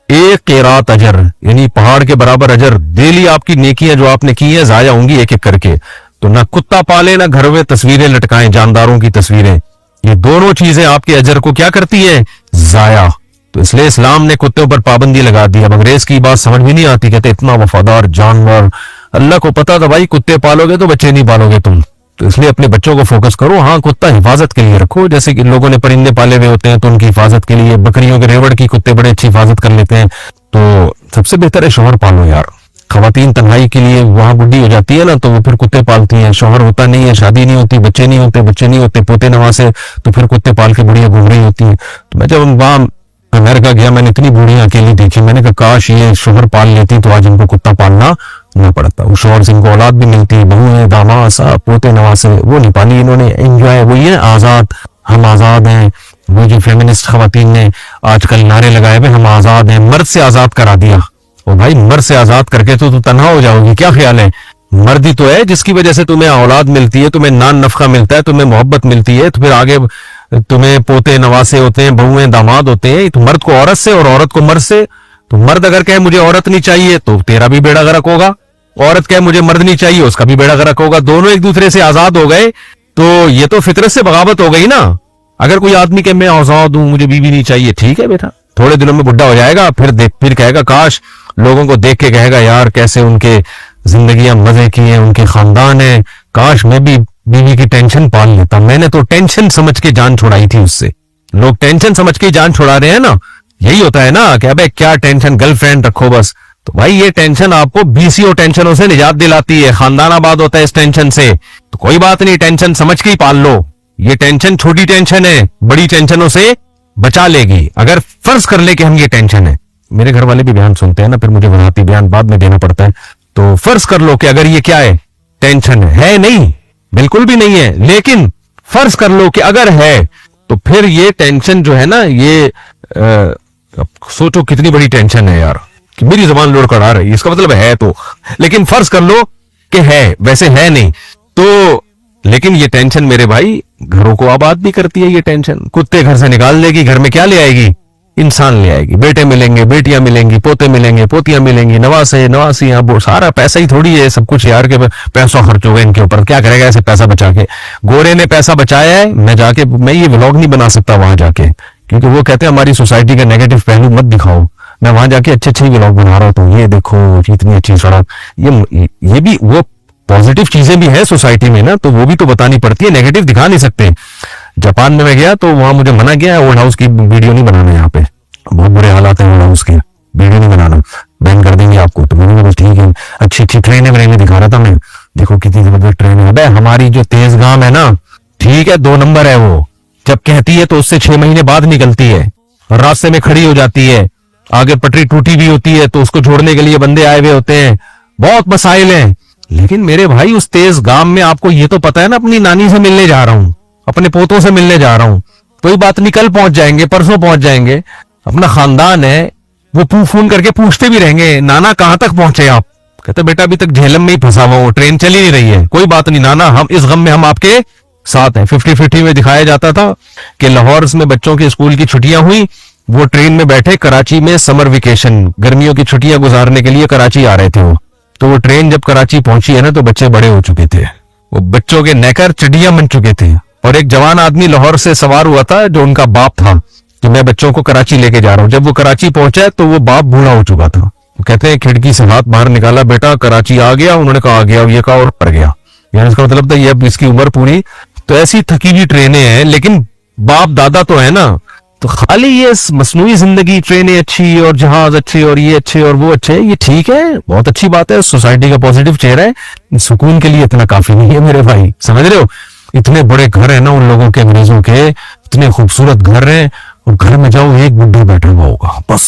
1 قیرات اجر یعنی پہاڑ کے برابر اجر. ڈیلی آپ کی نیکیاں جو آپ نے کی ہیں ضائع ہوں گی ایک ایک کر کے. تو نہ کتا پالے نہ گھر میں تصویریں لٹکائیں, جانداروں کی تصویریں. یہ دونوں چیزیں آپ کے اجر کو کیا کرتی ہیں؟ ضائع. تو اس لیے اسلام نے کتوں پر پابندی لگا دی. اب انگریز کی بات سمجھ بھی نہیں آتی, کہتے اتنا وفادار جانور. اللہ کو پتا تھا بھائی کتے پالو گے تو بچے نہیں پالو گے تم, تو اس لیے اپنے بچوں کو فوکس کرو. ہاں کتا حفاظت کے لیے رکھو, جیسے کہ لوگوں نے پرندے پالے ہوئے ہوتے ہیں تو ان کی حفاظت کے لیے. بکریوں کے ریوڑ کی کتے بڑے اچھی حفاظت کر لیتے ہیں. تو سب سے بہتر ہے شوہر پالو یار. خواتین تنہائی کے لیے وہاں بڈھی ہو جاتی ہے نا تو وہ پھر کتے پالتی ہیں, شوہر ہوتا نہیں ہے, شادی نہیں ہوتی, بچے نہیں ہوتے, پوتے نواسے, تو پھر کتے پال کے بڑھیاں گھوم رہی ہوتی ہیں. تو میں جب وہاں امریکہ گیا میں نے اتنی بوڑھیاں اکیلی دیکھی, میں نے کہا کاش یہ شوہر پال لیتی تو آج ان کو کتا پالنا نہ پڑتا. وہ شوہر سے ان کو اولاد بھی ملتی, بہویں, داماد, صاحب, پوتے نواسے, وہ نہیں پالی انہوں نے. انجوائے وہی ہے آزاد, ہم آزاد ہیں. وہ جو فیمنسٹ خواتین نے آج کل نعرے لگائے ہوئے ہم آزاد ہیں, مرد سے آزاد کرا دیا. او بھائی مرد سے آزاد کر کے تو تنہا ہو جاؤ گی, کیا خیال ہے؟ مرد ہی تو ہے جس کی وجہ سے تمہیں اولاد ملتی ہے, تمہیں نان نفقہ ملتا ہے, تمہیں محبت ملتی ہے, تو پھر آگے تمہیں پوتے نواسے ہوتے ہیں, بہویں داماد ہوتے ہیں. تو مرد کو عورت سے اور عورت کو مرد سے. تو مرد اگر کہے مجھے عورت نہیں چاہیے تو تیرا بھی بیڑا غرق ہوگا, عورت کہے مجھے مرد نہیں چاہیے اس کا بھی بیڑا غرق ہوگا. دونوں ایک دوسرے سے آزاد ہو گئے تو یہ تو فطرت سے بغاوت ہو گئی نا. اگر کوئی آدمی کہ میں آزاد ہوں مجھے بیوی نہیں چاہیے, ٹھیک ہے بیٹا, تھوڑے دنوں میں بڈھا ہو جائے گا, پھر کہے گا کاش لوگوں کو دیکھ کے کہے گا یار کیسے ان کے زندگیاں مزے کی ہیں, ان کے خاندان ہیں, کاش میں بھی بیوی کی ٹینشن پال لیتا. میں نے تو ٹینشن سمجھ کے جان چھوڑائی تھی اس سے. لوگ ٹینشن سمجھ کے جان چھوڑا رہے ہیں نا, یہی ہوتا ہے نا کہ ابے کیا ٹینشن, گرل فرینڈ رکھو بس. تو بھائی یہ ٹینشن آپ کو 20 ٹینشنوں سے نجات دلاتی ہے, خاندان آباد ہوتا ہے اس ٹینشن سے. تو کوئی بات نہیں, ٹینشن سمجھ کے ہی پال لو. یہ ٹینشن چھوٹی ٹینشن ہے, بڑی ٹینشنوں سے بچا لے گی. اگر فرض کر لے کہ ہم یہ ٹینشن ہے, میرے گھر والے بھی بیان سنتے ہیں نا, پھر مجھے وضاحتی بیان بعد میں دینا پڑتا ہے. تو فرض کر لو کہ اگر یہ کیا ہے, ٹینشن ہے, نہیں بالکل بھی نہیں ہے, لیکن فرض کر لو کہ اگر ہے تو پھر یہ ٹینشن جو ہے نا, یہ سوچو کتنی بڑی ٹینشن ہے یار, کہ میری زبان لوڑ کر آ رہی ہے, اس کا مطلب ہے تو, لیکن فرض کر لو کہ ہے, ویسے ہے نہیں تو. لیکن یہ ٹینشن میرے بھائی گھروں کو آباد بھی کرتی ہے. یہ ٹینشن کتے گھر سے نکال دے گی, گھر میں کیا لے آئے گی؟ انسان لے آئے گی. بیٹے ملیں گے, بیٹیاں ملیں گی, پوتے ملیں گے, پوتیاں ملیں گی, نواسے نواسیاں, سارا پیسہ ہی تھوڑی ہے سب کچھ یار, کے پیسہ خرچ ہو گئے ان کے اوپر, کیا کرے گا ایسے پیسہ بچا کے؟ گورے نے پیسہ بچایا ہے, میں یہ ولاگ نہیں بنا سکتا وہاں جا کے, کیونکہ وہ کہتے ہیں ہماری سوسائٹی کا نیگیٹو پہلو مت دکھاؤ. میں وہاں جا کے اچھے اچھے ولاگ بنا رہا ہوں, یہ دیکھو اتنی اچھی سڑک, یہ بھی وہ پازیٹیو چیزیں بھی ہیں سوسائٹی میں نا, تو وہ بھی تو بتانی پڑتی ہے, نیگیٹو دکھا نہیں سکتے. جاپان میں گیا تو وہاں مجھے منع کیا ہے اولڈ ہاؤس کی ویڈیو نہیں بنانا, یہاں پہ بہت برے حالات ہیں اولڈ ہاؤس کے, ویڈیو نہیں بنانا, بین کر دیں گے آپ کو. تو میں نے کہا ٹھیک ہے, اچھی اچھی ٹرینیں دکھا رہا تھا میں, دیکھو کتنی زبردست ٹرین ہے. ابے ہماری جو تیز گام ہے نا, ٹھیک ہے 2 نمبر ہے وہ, جب کہتی ہے تو اس سے 6 مہینے بعد نکلتی ہے, راستے میں کھڑی ہو جاتی ہے, آگے پٹری ٹوٹی بھی ہوتی ہے تو اس کو چھوڑنے کے لیے بندے آئے ہوئے ہوتے ہیں, بہت مسائل ہیں. لیکن میرے بھائی اس تیز گام میں آپ کو یہ تو پتا ہے نا, اپنی نانی سے ملنے جا رہا ہوں, اپنے پوتوں سے ملنے جا رہا ہوں, کوئی بات نہیں کل پہنچ جائیں گے, پرسوں پہنچ جائیں گے. اپنا خاندان ہے, وہ فون کر کے پوچھتے بھی رہیں گے نانا کہاں تک پہنچے آپ؟ کہتے بیٹا ابھی تک جہلم میں ہی پھنسا ہوا ہوں, ٹرین چل ہی نہیں رہی ہے. کوئی بات نہیں نانا, ہم اس غم میں ہم آپ کے ساتھ ہیں. 50-50 میں دکھایا جاتا تھا کہ لاہور میں بچوں کے اسکول کی چھٹیاں ہوئی, وہ ٹرین میں بیٹھے کراچی میں سمر ویکیشن, گرمیوں کی چھٹیاں گزارنے کے لیے کراچی آ رہے تھے وہ. تو وہ ٹرین جب کراچی پہنچی ہے نا تو بچے بڑے ہو چکے تھے, وہ بچوں کے نیکر چڑیاں بن چکے تھے. اور ایک جوان آدمی لاہور سے سوار ہوا تھا جو ان کا باپ تھا, کہ میں بچوں کو کراچی لے کے جا رہا ہوں. جب وہ کراچی پہنچا تو وہ باپ بوڑھا ہو چکا تھا. کہتے ہیں کھڑکی سے ہاتھ باہر نکالا, بیٹا کراچی آ گیا؟ انہوں نے کہا آ گیا. یہ کہا اور پڑ گیا. یعنی اس کا مطلب تھا یہ اب اس کی عمر پوری. تو ایسی تھکی ہوئی ٹرینیں ہیں, لیکن باپ دادا تو ہے نا. تو خالی یہ مصنوعی زندگی, ٹرینیں اچھی اور جہاز اچھے اور یہ اچھے اور وہ اچھے, یہ ٹھیک ہے, بہت اچھی بات ہے, سوسائٹی کا پوزیٹو چہرہ ہے. سکون کے لیے اتنا کافی نہیں ہے میرے بھائی, سمجھ رہے ہو؟ اتنے بڑے گھر ہیں نا ان لوگوں کے, انگریزوں کے, اتنے خوبصورت گھر ہیں, اور گھر میں جاؤ ایک بڈھا بیٹھا ہوا ہوگا بس.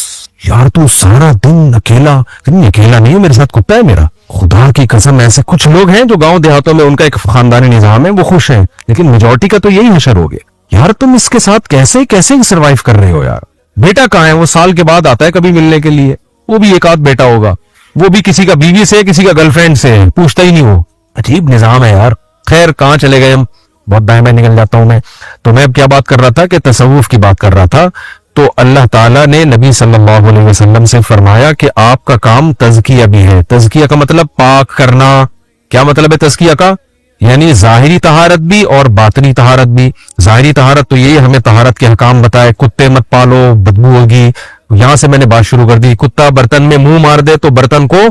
یار تو سارا دن اکیلا. اکیلا نہیں ہے, میرے ساتھ کتا ہے میرا. خدا کی قسم ایسے کچھ لوگ ہیں جو گاؤں دیہاتوں میں ان کا ایک خاندانی نظام ہے, وہ خوش ہیں, لیکن میجورٹی کا تو یہی حشر ہو گیا. یار تم اس کے ساتھ کیسے سروائیو کر رہے ہو یار؟ بیٹا کہاں ہے؟ وہ سال کے بعد آتا ہے کبھی ملنے کے لیے, وہ بھی ایک آدھ بیٹا ہوگا, وہ بھی کسی کا بیوی سے, کسی کا گرل فرینڈ سے, پوچھتا ہی نہیں وہ. عجیب نظام ہے یار. خیر کہاں چلے گئے ہم, بہت دائیں بائیں نکل جاتا ہوں میں. تو میں اب کیا بات کر رہا تھا کہ تصوف کی بات کر رہا تھا. تو اللہ تعالیٰ نے نبی صلی اللہ علیہ وسلم سے فرمایا کہ آپ کا کام تزکیہ بھی ہے. تزکیہ کا مطلب پاک کرنا. کیا مطلب ہے تزکیہ کا؟ یعنی ظاہری طہارت بھی اور باطنی طہارت بھی. ظاہری طہارت تو یہ ہمیں طہارت کے حکام بتائے, کتے مت پالو, بدبو ہوگی. یہاں سے میں نے بات شروع کر دی. کتا برتن میں منہ مار دے تو برتن کو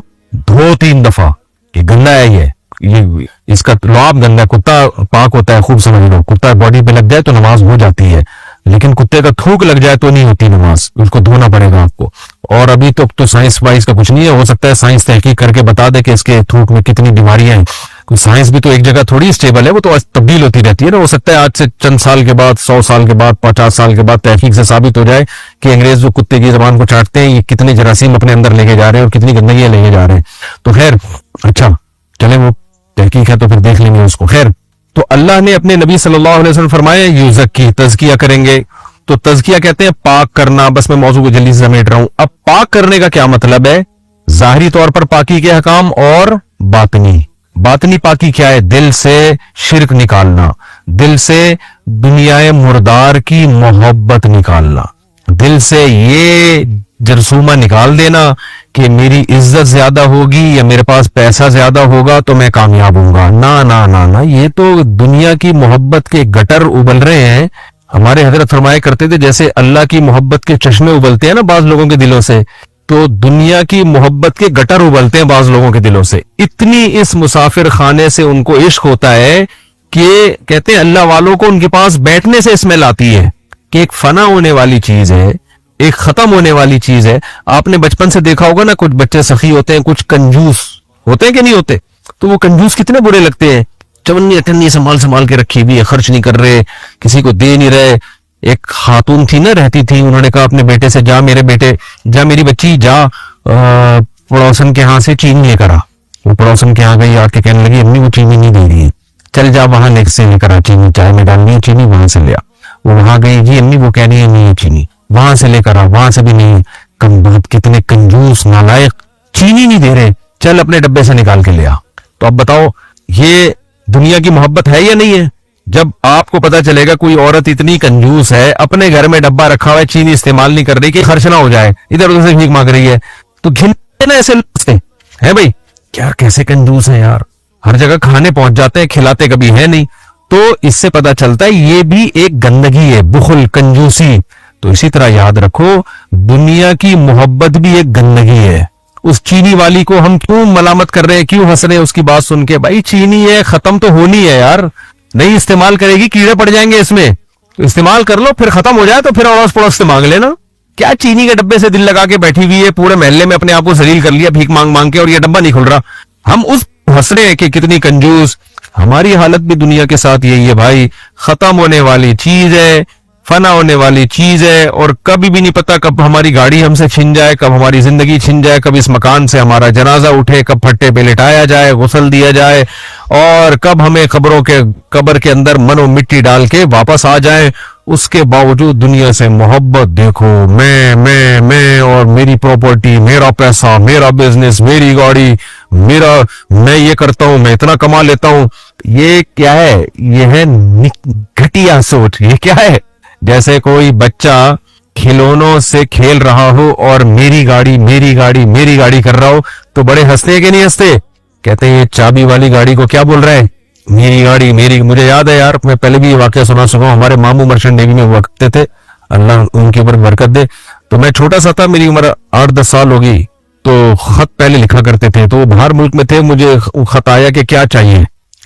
دھو 3 دفعہ. یہ گندا ہے, یہ اس کا لعاب گندا ہے. کتا پاک ہوتا ہے, خوب سمجھ لو. کتا باڈی پہ لگ جائے تو نماز ہو جاتی ہے, لیکن کتے کا تھوک لگ جائے تو نہیں ہوتی نماز, اس کو دھونا پڑے گا آپ کو. اور ابھی تو سائنس وائنس کا کچھ نہیں ہے, ہو سکتا ہے سائنس تحقیق کر کے بتا دے کہ اس کے تھوک میں کتنی بیماریاں ہیں. کوئی سائنس بھی تو ایک جگہ تھوڑی اسٹیبل ہے, وہ تو تبدیل ہوتی رہتی ہے نا. ہو سکتا ہے آج سے چند سال کے بعد, 100 سال کے بعد, 50 سال کے بعد تحقیق سے ثابت ہو جائے کہ انگریز جو کتے کی زبان کو چاٹتے ہیں یہ کتنے جراثیم اپنے اندر لے کے جا رہے ہیں اور کتنی گندگیاں لے کے جا رہے ہیں. تو خیر اچھا چلیں, وہ تحقیق ہے تو پھر دیکھ لیں گے اس کو. خیر تو اللہ نے اپنے نبی صلی اللہ علیہ وسلم فرمایا یوزکی, تزکیہ کریں گے. تو تزکیہ کہتے ہیں پاک کرنا. بس میں موضوع کو جلدی سے سمیٹ رہا ہوں. اب پاک کرنے کا کیا مطلب ہے؟ ظاہری طور پر پاکی کے حکام اور باطنی پاکی کیا ہے؟ دل سے شرک نکالنا, دل سے دنیا مردار کی محبت نکالنا, دل سے یہ جرثومہ نکال دینا کہ میری عزت زیادہ ہوگی یا میرے پاس پیسہ زیادہ ہوگا تو میں کامیاب ہوں گا. نہ, یہ تو دنیا کی محبت کے گٹر ابل رہے ہیں. ہمارے حضرت فرمایا کرتے تھے جیسے اللہ کی محبت کے چشمے ابلتے ہیں نا بعض لوگوں کے دلوں سے, تو دنیا کی محبت کے گٹر ابلتے ہیں بعض لوگوں کے دلوں سے. اتنی اس مسافر خانے سے ان کو عشق ہوتا ہے کہ کہتے ہیں اللہ والوں کو ان کے پاس بیٹھنے سے اسمیل آتی ہے کہ ایک فنا ہونے والی چیز ہے, ایک ختم ہونے والی چیز ہے. آپ نے بچپن سے دیکھا ہوگا نا, کچھ بچے سخی ہوتے ہیں, کچھ کنجوس ہوتے ہیں کہ نہیں ہوتے. تو وہ کنجوس کتنے برے لگتے ہیں. چونی اٹھنی سنبھال کے رکھی ہوئی ہے, خرچ نہیں کر رہے, کسی کو دے نہیں رہے. ایک خاتون تھی نا, رہتی تھی, انہوں نے کہا اپنے بیٹے سے جا میرے بیٹے, جا میری بچی جا پڑوسن کے ہاں سے چینی لے کر آ. وہ پڑوسن کے ہاں گئی, آ کے کہنے لگی امی وہ چینی نہیں دے رہی ہے, چل جا وہاں نیک سے لے کر آ چینی, چائے میں ڈالنی ہے چینی, وہاں سے لے آ. وہ وہاں گئی, جی امی وہ کہہ رہی ہے نہیں ہے چینی, وہاں سے لے کر آ, وہاں سے بھی نہیں ہے. کم بہت کتنے کنجوس نالائق, چینی نہیں دے رہے, چل اپنے ڈبے سے نکال کے لے آ. تو اب بتاؤ یہ دنیا کی محبت ہے یا نہیں ہے؟ جب آپ کو پتا چلے گا کوئی عورت اتنی کنجوس ہے, اپنے گھر میں ڈبہ رکھا ہوا ہے, چینی استعمال نہیں کر رہی کہ خرچ نہ ہو جائے, ادھر ادھر سے بھیک مانگ رہی ہے, تو گھن نا ایسے لوگ ہیں بھائی, کیا کیسے کنجوس ہیں یار. ہر جگہ کھانے پہنچ جاتے ہیں, کھلاتے کبھی ہے نہیں. تو اس سے پتا چلتا ہے یہ بھی ایک گندگی ہے, بخل, کنجوسی. تو اسی طرح یاد رکھو دنیا کی محبت بھی ایک گندگی ہے. اس چینی والی کو ہم کیوں ملامت کر رہے ہیں, کیوں ہنس رہے ہیں اس کی بات سن کے؟ بھائی چینی ہے, ختم تو ہونی ہے یار, نہیں استعمال کرے گی کیڑے پڑ جائیں گے اس میں. استعمال کر لو, پھر ختم ہو جائے تو پھر اڑوس پڑوس سے مانگ لینا. کیا چینی کے ڈبے سے دل لگا کے بیٹھی ہوئی ہے, پورے محلے میں اپنے آپ کو ذلیل کر لیا بھیک مانگ مانگ کے, اور یہ ڈبہ نہیں کھل رہا. ہم اس ہنس رہے ہیں کہ کتنی کنجوس. ہماری حالت بھی دنیا کے ساتھ یہی ہے بھائی, ختم ہونے والی چیز ہے, فنا ہونے والی چیز ہے, اور کبھی بھی نہیں پتا کب ہماری گاڑی ہم سے چھن جائے, کب ہماری زندگی چھن جائے, کب اس مکان سے ہمارا جنازہ اٹھے, کب پھٹے پہ لٹایا جائے, غسل دیا جائے, اور کب ہمیں قبر کے اندر منو مٹی ڈال کے واپس آ جائیں. اس کے باوجود دنیا سے محبت دیکھو, میں اور میری پراپرٹی, میرا پیسہ, میرا بزنس, میری گاڑی, میں یہ کرتا ہوں, میں اتنا کما لیتا ہوں. یہ کیا ہے؟ یہ ہے گھٹیا سوچ. یہ کیا ہے؟ جیسے کوئی بچہ کھلونوں سے کھیل رہا ہو اور میری گاڑی کر رہا ہو, تو بڑے ہنستے کہ نہیں ہنستے؟ کہتے ہیں یہ چابی والی گاڑی کو کیا بول رہا ہے, میری گاڑی. مجھے یاد ہے یار, میں پہلے بھی یہ واقعہ سنا سکا ہوں, ہمارے ماموں مرچنٹ نیوی میں ہوا کرتے تھے, اللہ ان کے اوپر برکت دے. تو میں چھوٹا سا تھا, میری عمر 8-10 سال ہوگی, تو خط پہلے لکھا کرتے تھے, تو وہ باہر ملک میں تھے, مجھے خط آیا کہ کیا چاہیے.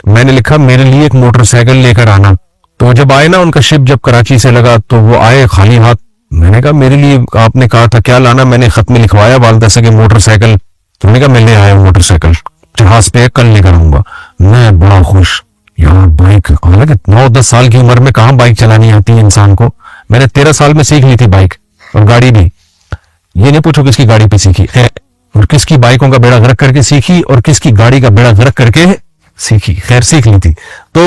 میں نے لکھا میرے لیے ایک موٹر سائیکل لے کر آنا. تو جب آئے نا, ان کا شپ جب کراچی سے لگا تو وہ آئے خالی ہاتھ. میں نے کہا میرے لیے آپ نے کہا تھا کیا لانا, میں نے خط میں لکھوایا والدہ سے کہ موٹر سائیکل. تو میں نے کہا میں لے آیا موٹر سائیکل, جہاز پہ کل لے کر آؤں گا. میں بڑا خوش یار, بائک, حالانکہ 9-10 سال کی عمر میں کہاں بائک چلانی آتی ہے انسان کو. میں نے 13 سال میں سیکھ لی تھی بائک اور گاڑی بھی. یہ نہیں پوچھو کس کی گاڑی پہ سیکھی اور کس کی بائکوں کا بیڑا غرق کر کے سیکھی اور کس کی گاڑی کا بیڑا غرق کر کے سیکھی, خیر سیکھ لی تھی. تو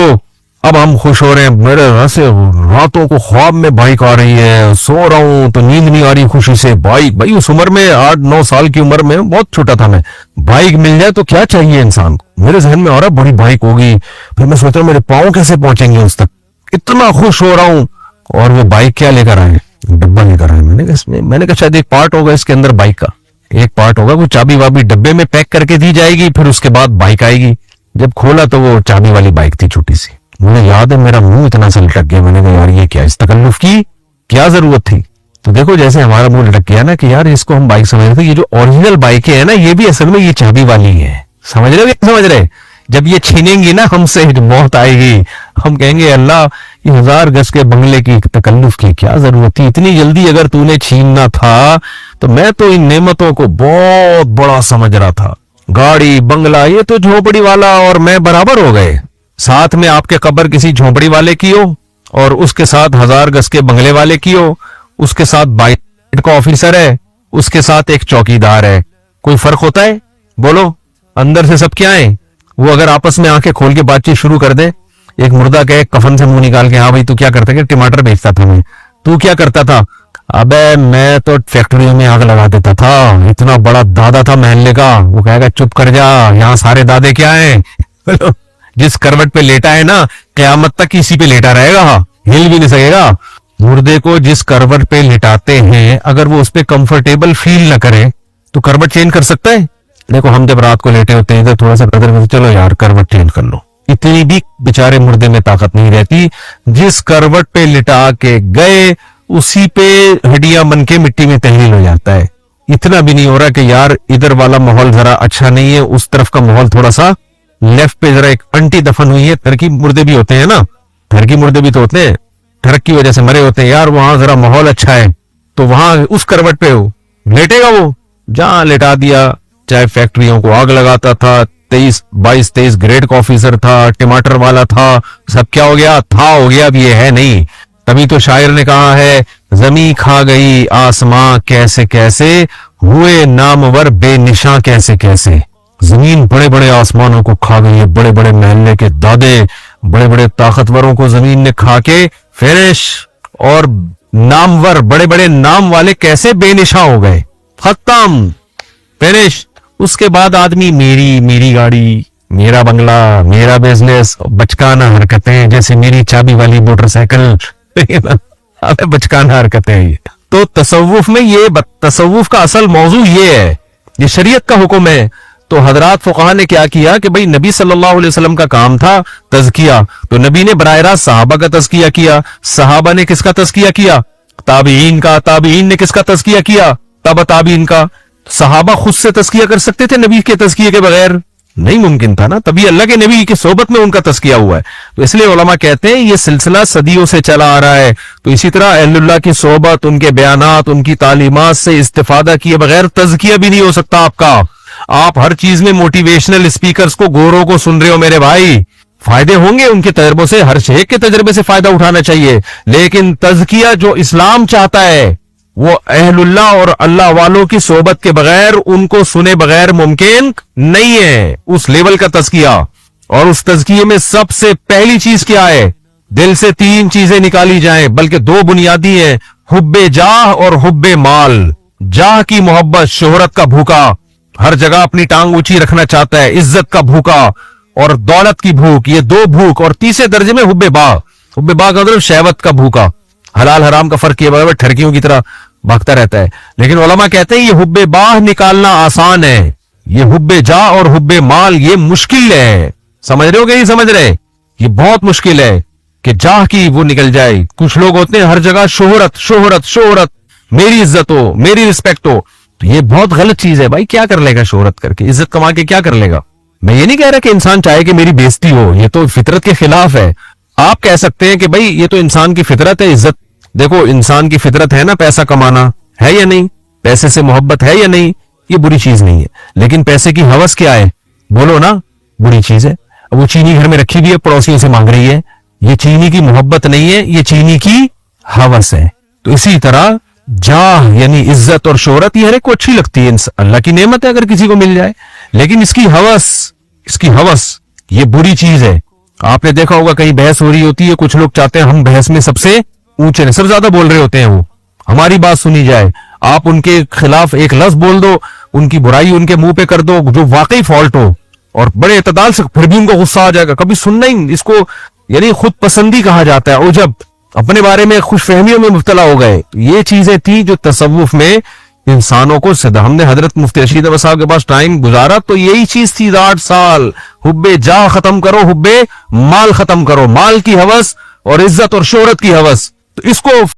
اب ہم خوش ہو رہے ہیں, میرے سے راتوں کو خواب میں بائک آ رہی ہے, سو رہا ہوں تو نیند نہیں آ رہی خوشی سے. بائک, بھائی اس عمر میں 8-9 سال کی عمر میں, بہت چھوٹا تھا میں, بائک مل جائے تو کیا چاہیے انسان کو. میرے ذہن میں آ رہا بڑی بائک ہوگی, پھر میں سوچ رہا ہوں میرے پاؤں کیسے پہنچیں گے اس تک, اتنا خوش ہو رہا ہوں. اور وہ بائک کیا لے کر آئے, ڈبہ لے کر آئے. میں نے کہا شاید ایک پارٹ ہوگا اس کے اندر, بائک کا ایک پارٹ ہوگا, وہ چابی وابی ڈبے میں پیک کر کے دی جائے گی, پھر اس کے بعد بائک آئے گی. جب کھولا تو وہ چابی والی بائک تھی چھوٹی سی. مجھے یاد ہے میرا منہ اتنا سا لٹک گیا, میں نے کہا یار یہ کیا, اس تکلف کی کیا ضرورت تھی. تو دیکھو جیسے ہمارا منہ لٹک گیا نا کہ یار اس کو ہم بائک سمجھ رہے تھے, یہ جو اوریجنل بائکیں ہیں نا یہ بھی اصل میں یہ چابی والی ہے. سمجھ رہے ہو, سمجھ رہے. جب یہ چھینیں گی نا ہم سے, موت آئے گی, ہم کہیں گے اللہ یہ 1000 گز کے بنگلے کی تکلف کی کیا ضرورت تھی, اتنی جلدی اگر تو نے چھیننا تھا تو میں تو ان نعمتوں کو بہت بڑا سمجھ رہا تھا. گاڑی بنگلہ یہ تو جھونپڑی والا اور میں برابر ہو گئے. ساتھ میں آپ کے قبر کسی جھونپڑی والے کی ہو اور اس کے ساتھ 1000 گز کے بنگلے والے کی ہو, اس کے ساتھ 22 کا آفیسر ہے, اس کے ساتھ ایک چوکیدار ہے, کوئی فرق ہوتا ہے بولو. اندر سے سب کیا ہیں, وہ اگر آپس میں آنکھیں کھول کے بات چیت شروع کر دے, ایک مردہ کہے کفن سے منہ نکال کے ہاں بھائی تو کیا کرتا ہے, کہ ٹماٹر بیچتا تھا میں, تو کیا کرتا تھا, ابے میں تو فیکٹریوں میں آگ لگا دیتا تھا, اتنا بڑا دادا تھا محلے کا. وہ کہے گا چپ کر جا, یہاں سارے دادے کیا ہیں, جس کروٹ پہ لیٹا ہے نا قیامت تک اسی پہ لیٹا رہے گا, ہل بھی نہیں سکے گا. مردے کو جس کروٹ پہ لٹاتے ہیں اگر وہ اس پہ کمفرٹیبل فیل نہ کرے تو کروٹ چینج کر سکتا ہے. دیکھو ہم جب رات کو لیٹے ہوتے ہیں تو تھوڑا سا قدر میں چلو یار کروٹ چینج کر لو, اتنی بھی بیچارے مردے میں طاقت نہیں رہتی. جس کروٹ پہ لٹا کے گئے اسی پہ ہڈیاں بن کے مٹی میں تحلیل ہو جاتا ہے. اتنا بھی نہیں ہو رہا کہ یار ادھر والا ماحول ذرا اچھا نہیں ہے, اس طرف کا ماحول تھوڑا سا لیفٹ پہ ذرا ایک انٹی دفن ہوئی ہے. ترکی مردے بھی ہوتے ہیں نا, ترکی مردے بھی تو ہوتے ہیں, ٹھڑک کی وجہ سے مرے ہوتے ہیں یار, وہاں ذرا ماحول اچھا ہے تو وہاں اس کروٹ پہ ہو لیٹے گا, وہ جہاں لٹا دیا. چاہے فیکٹریوں کو آگ لگاتا تھا, 22-23 گریڈ کا آفیسر تھا, ٹماٹر والا تھا, سب کیا ہو گیا تھا, ہو گیا, اب یہ ہے نہیں. تبھی تو شاعر نے کہا ہے زمین کھا گئی آسماں کیسے کیسے, ہوئے نامور بے نشاں کیسے کیسے. زمین بڑے بڑے آسمانوں کو کھا گئی ہے, بڑے بڑے محلے کے دادے, بڑے بڑے طاقتوروں کو زمین نے کھا کے فینش, اور نامور بڑے بڑے نام والے کیسے بے نشاں ہو گئے, ختم, فینش. اس کے بعد آدمی میری گاڑی, میرا بنگلہ, میرا بزنس, بچکانہ حرکتیں, جیسے میری چابی والی موٹر سائیکل, بچکانہ حرکتیں. یہ تو تصوف میں, یہ تصوف کا اصل موضوع یہ ہے, یہ شریعت کا حکم ہے. تو حضرات فقہا نے کیا کیا کہ بھئی نبی صلی اللہ علیہ وسلم کا کام تھا تزکیہ, تو نبی نے براہ راست صحابہ کا تزکیہ کیا. صحابہ نے کس کا تزکیہ کیا, تابعین کا. تابعین نے کس کا تزکیہ کیا, تبع تابعین کا. صحابہ خود سے تزکیہ کر سکتے تھے نبی کے تزکیے کے بغیر, نہیں ممکن تھا نا, تبھی اللہ کے نبی کی صحبت میں ان کا تزکیہ ہوا ہے. تو اس لیے علماء کہتے ہیں یہ سلسلہ صدیوں سے چلا آ رہا ہے. تو اسی طرح اہل اللہ کی صحبت, ان کے بیانات, ان کی تعلیمات سے استفادہ کیے بغیر تزکیہ بھی نہیں ہو سکتا آپ کا. آپ ہر چیز میں موٹیویشنل اسپیکرز کو, گوروں کو سن رہے ہو میرے بھائی, فائدے ہوں گے ان کے تجربوں سے, ہر شیخ کے تجربے سے فائدہ اٹھانا چاہیے, لیکن تزکیہ جو اسلام چاہتا ہے وہ اہل اللہ اور اللہ والوں کی صحبت کے بغیر, ان کو سنے بغیر ممکن نہیں ہے اس لیول کا تزکیہ. اور اس تزکیے میں سب سے پہلی چیز کیا ہے, دل سے 3 چیزیں نکالی جائیں, بلکہ 2 بنیادی ہیں, حب جاہ اور حب مال. جاہ کی محبت, شہرت کا بھوکا, ہر جگہ اپنی ٹانگ اونچی رکھنا چاہتا ہے, عزت کا بھوکا, اور دولت کی بھوک, یہ 2 بھوک. اور تیسرے درجے میں حب باغ. حب باغ کا مطلب شہوت کا بھوکا, حلال حرام کا فرق کیے بغیر ٹھڑکیوں کی طرح بھاگتا رہتا ہے. لیکن علماء کہتے ہیں یہ حب باہ نکالنا آسان ہے, یہ حب جاہ اور حب مال یہ مشکل ہے. سمجھ رہے ہو کہ نہیں سمجھ رہے, یہ بہت مشکل ہے. کہ جاہ کی وہ نکل جائے. کچھ لوگ ہوتے ہیں ہر جگہ شہرت شہرت شہرت, میری عزت ہو, میری رسپیکٹ ہو. تو یہ بہت غلط چیز ہے بھائی. کیا کر لے گا شہرت کر کے, عزت کما کے کیا کر لے گا؟ میں یہ نہیں کہہ رہا کہ انسان چاہے کہ میری بےزتی ہو, یہ تو فطرت کے خلاف ہے. آپ کہہ سکتے ہیں کہ بھائی یہ تو انسان کی فطرت ہے. عزت دیکھو, انسان کی فطرت ہے نا پیسہ کمانا, ہے یا نہیں؟ پیسے سے محبت ہے یا نہیں؟ یہ بری چیز نہیں ہے. لیکن پیسے کی ہوس کیا ہے؟ بولو نا, بری چیز ہے. اب وہ چینی گھر میں رکھی ہوئی ہے, پڑوسیوں سے مانگ رہی ہے. یہ چینی کی محبت نہیں ہے, یہ چینی کی ہوس ہے. تو اسی طرح جاہ یعنی عزت اور شہرت یہ ہر ایک کو اچھی لگتی ہے, اللہ کی نعمت ہے اگر کسی کو مل جائے. لیکن اس کی ہوس یہ بری چیز ہے. آپ نے دیکھا ہوگا کہیں بحث ہو رہی ہوتی ہے, کچھ لوگ چاہتے ہیں ہم بحث میں سب سے اونچے رہیں, سب زیادہ بول رہے ہوتے ہیں, وہ ہماری بات سنی جائے. آپ ان کے خلاف ایک لفظ بول دو, ان کی برائی ان کے منہ پہ کر دو جو واقعی فالٹ ہو, اور بڑے اعتدال سے, پھر بھی ان کو غصہ آ جائے گا. کبھی سننا ہی, اس کو یعنی خود پسندی کہا جاتا ہے. عجب, اپنے بارے میں خوش فہمیوں میں مبتلا ہو گئے. یہ چیزیں تھیں جو تصوف میں انسانوں کو ہم نے حضرت مفتی رشید احمد صاحب کے پاس ٹائم گزارا تو یہی چیز تھی 60 سال. حب جاہ ختم کرو, حب مال ختم کرو. مال کی ہوس اور عزت اور شہرت کی ہوس, تو اس کو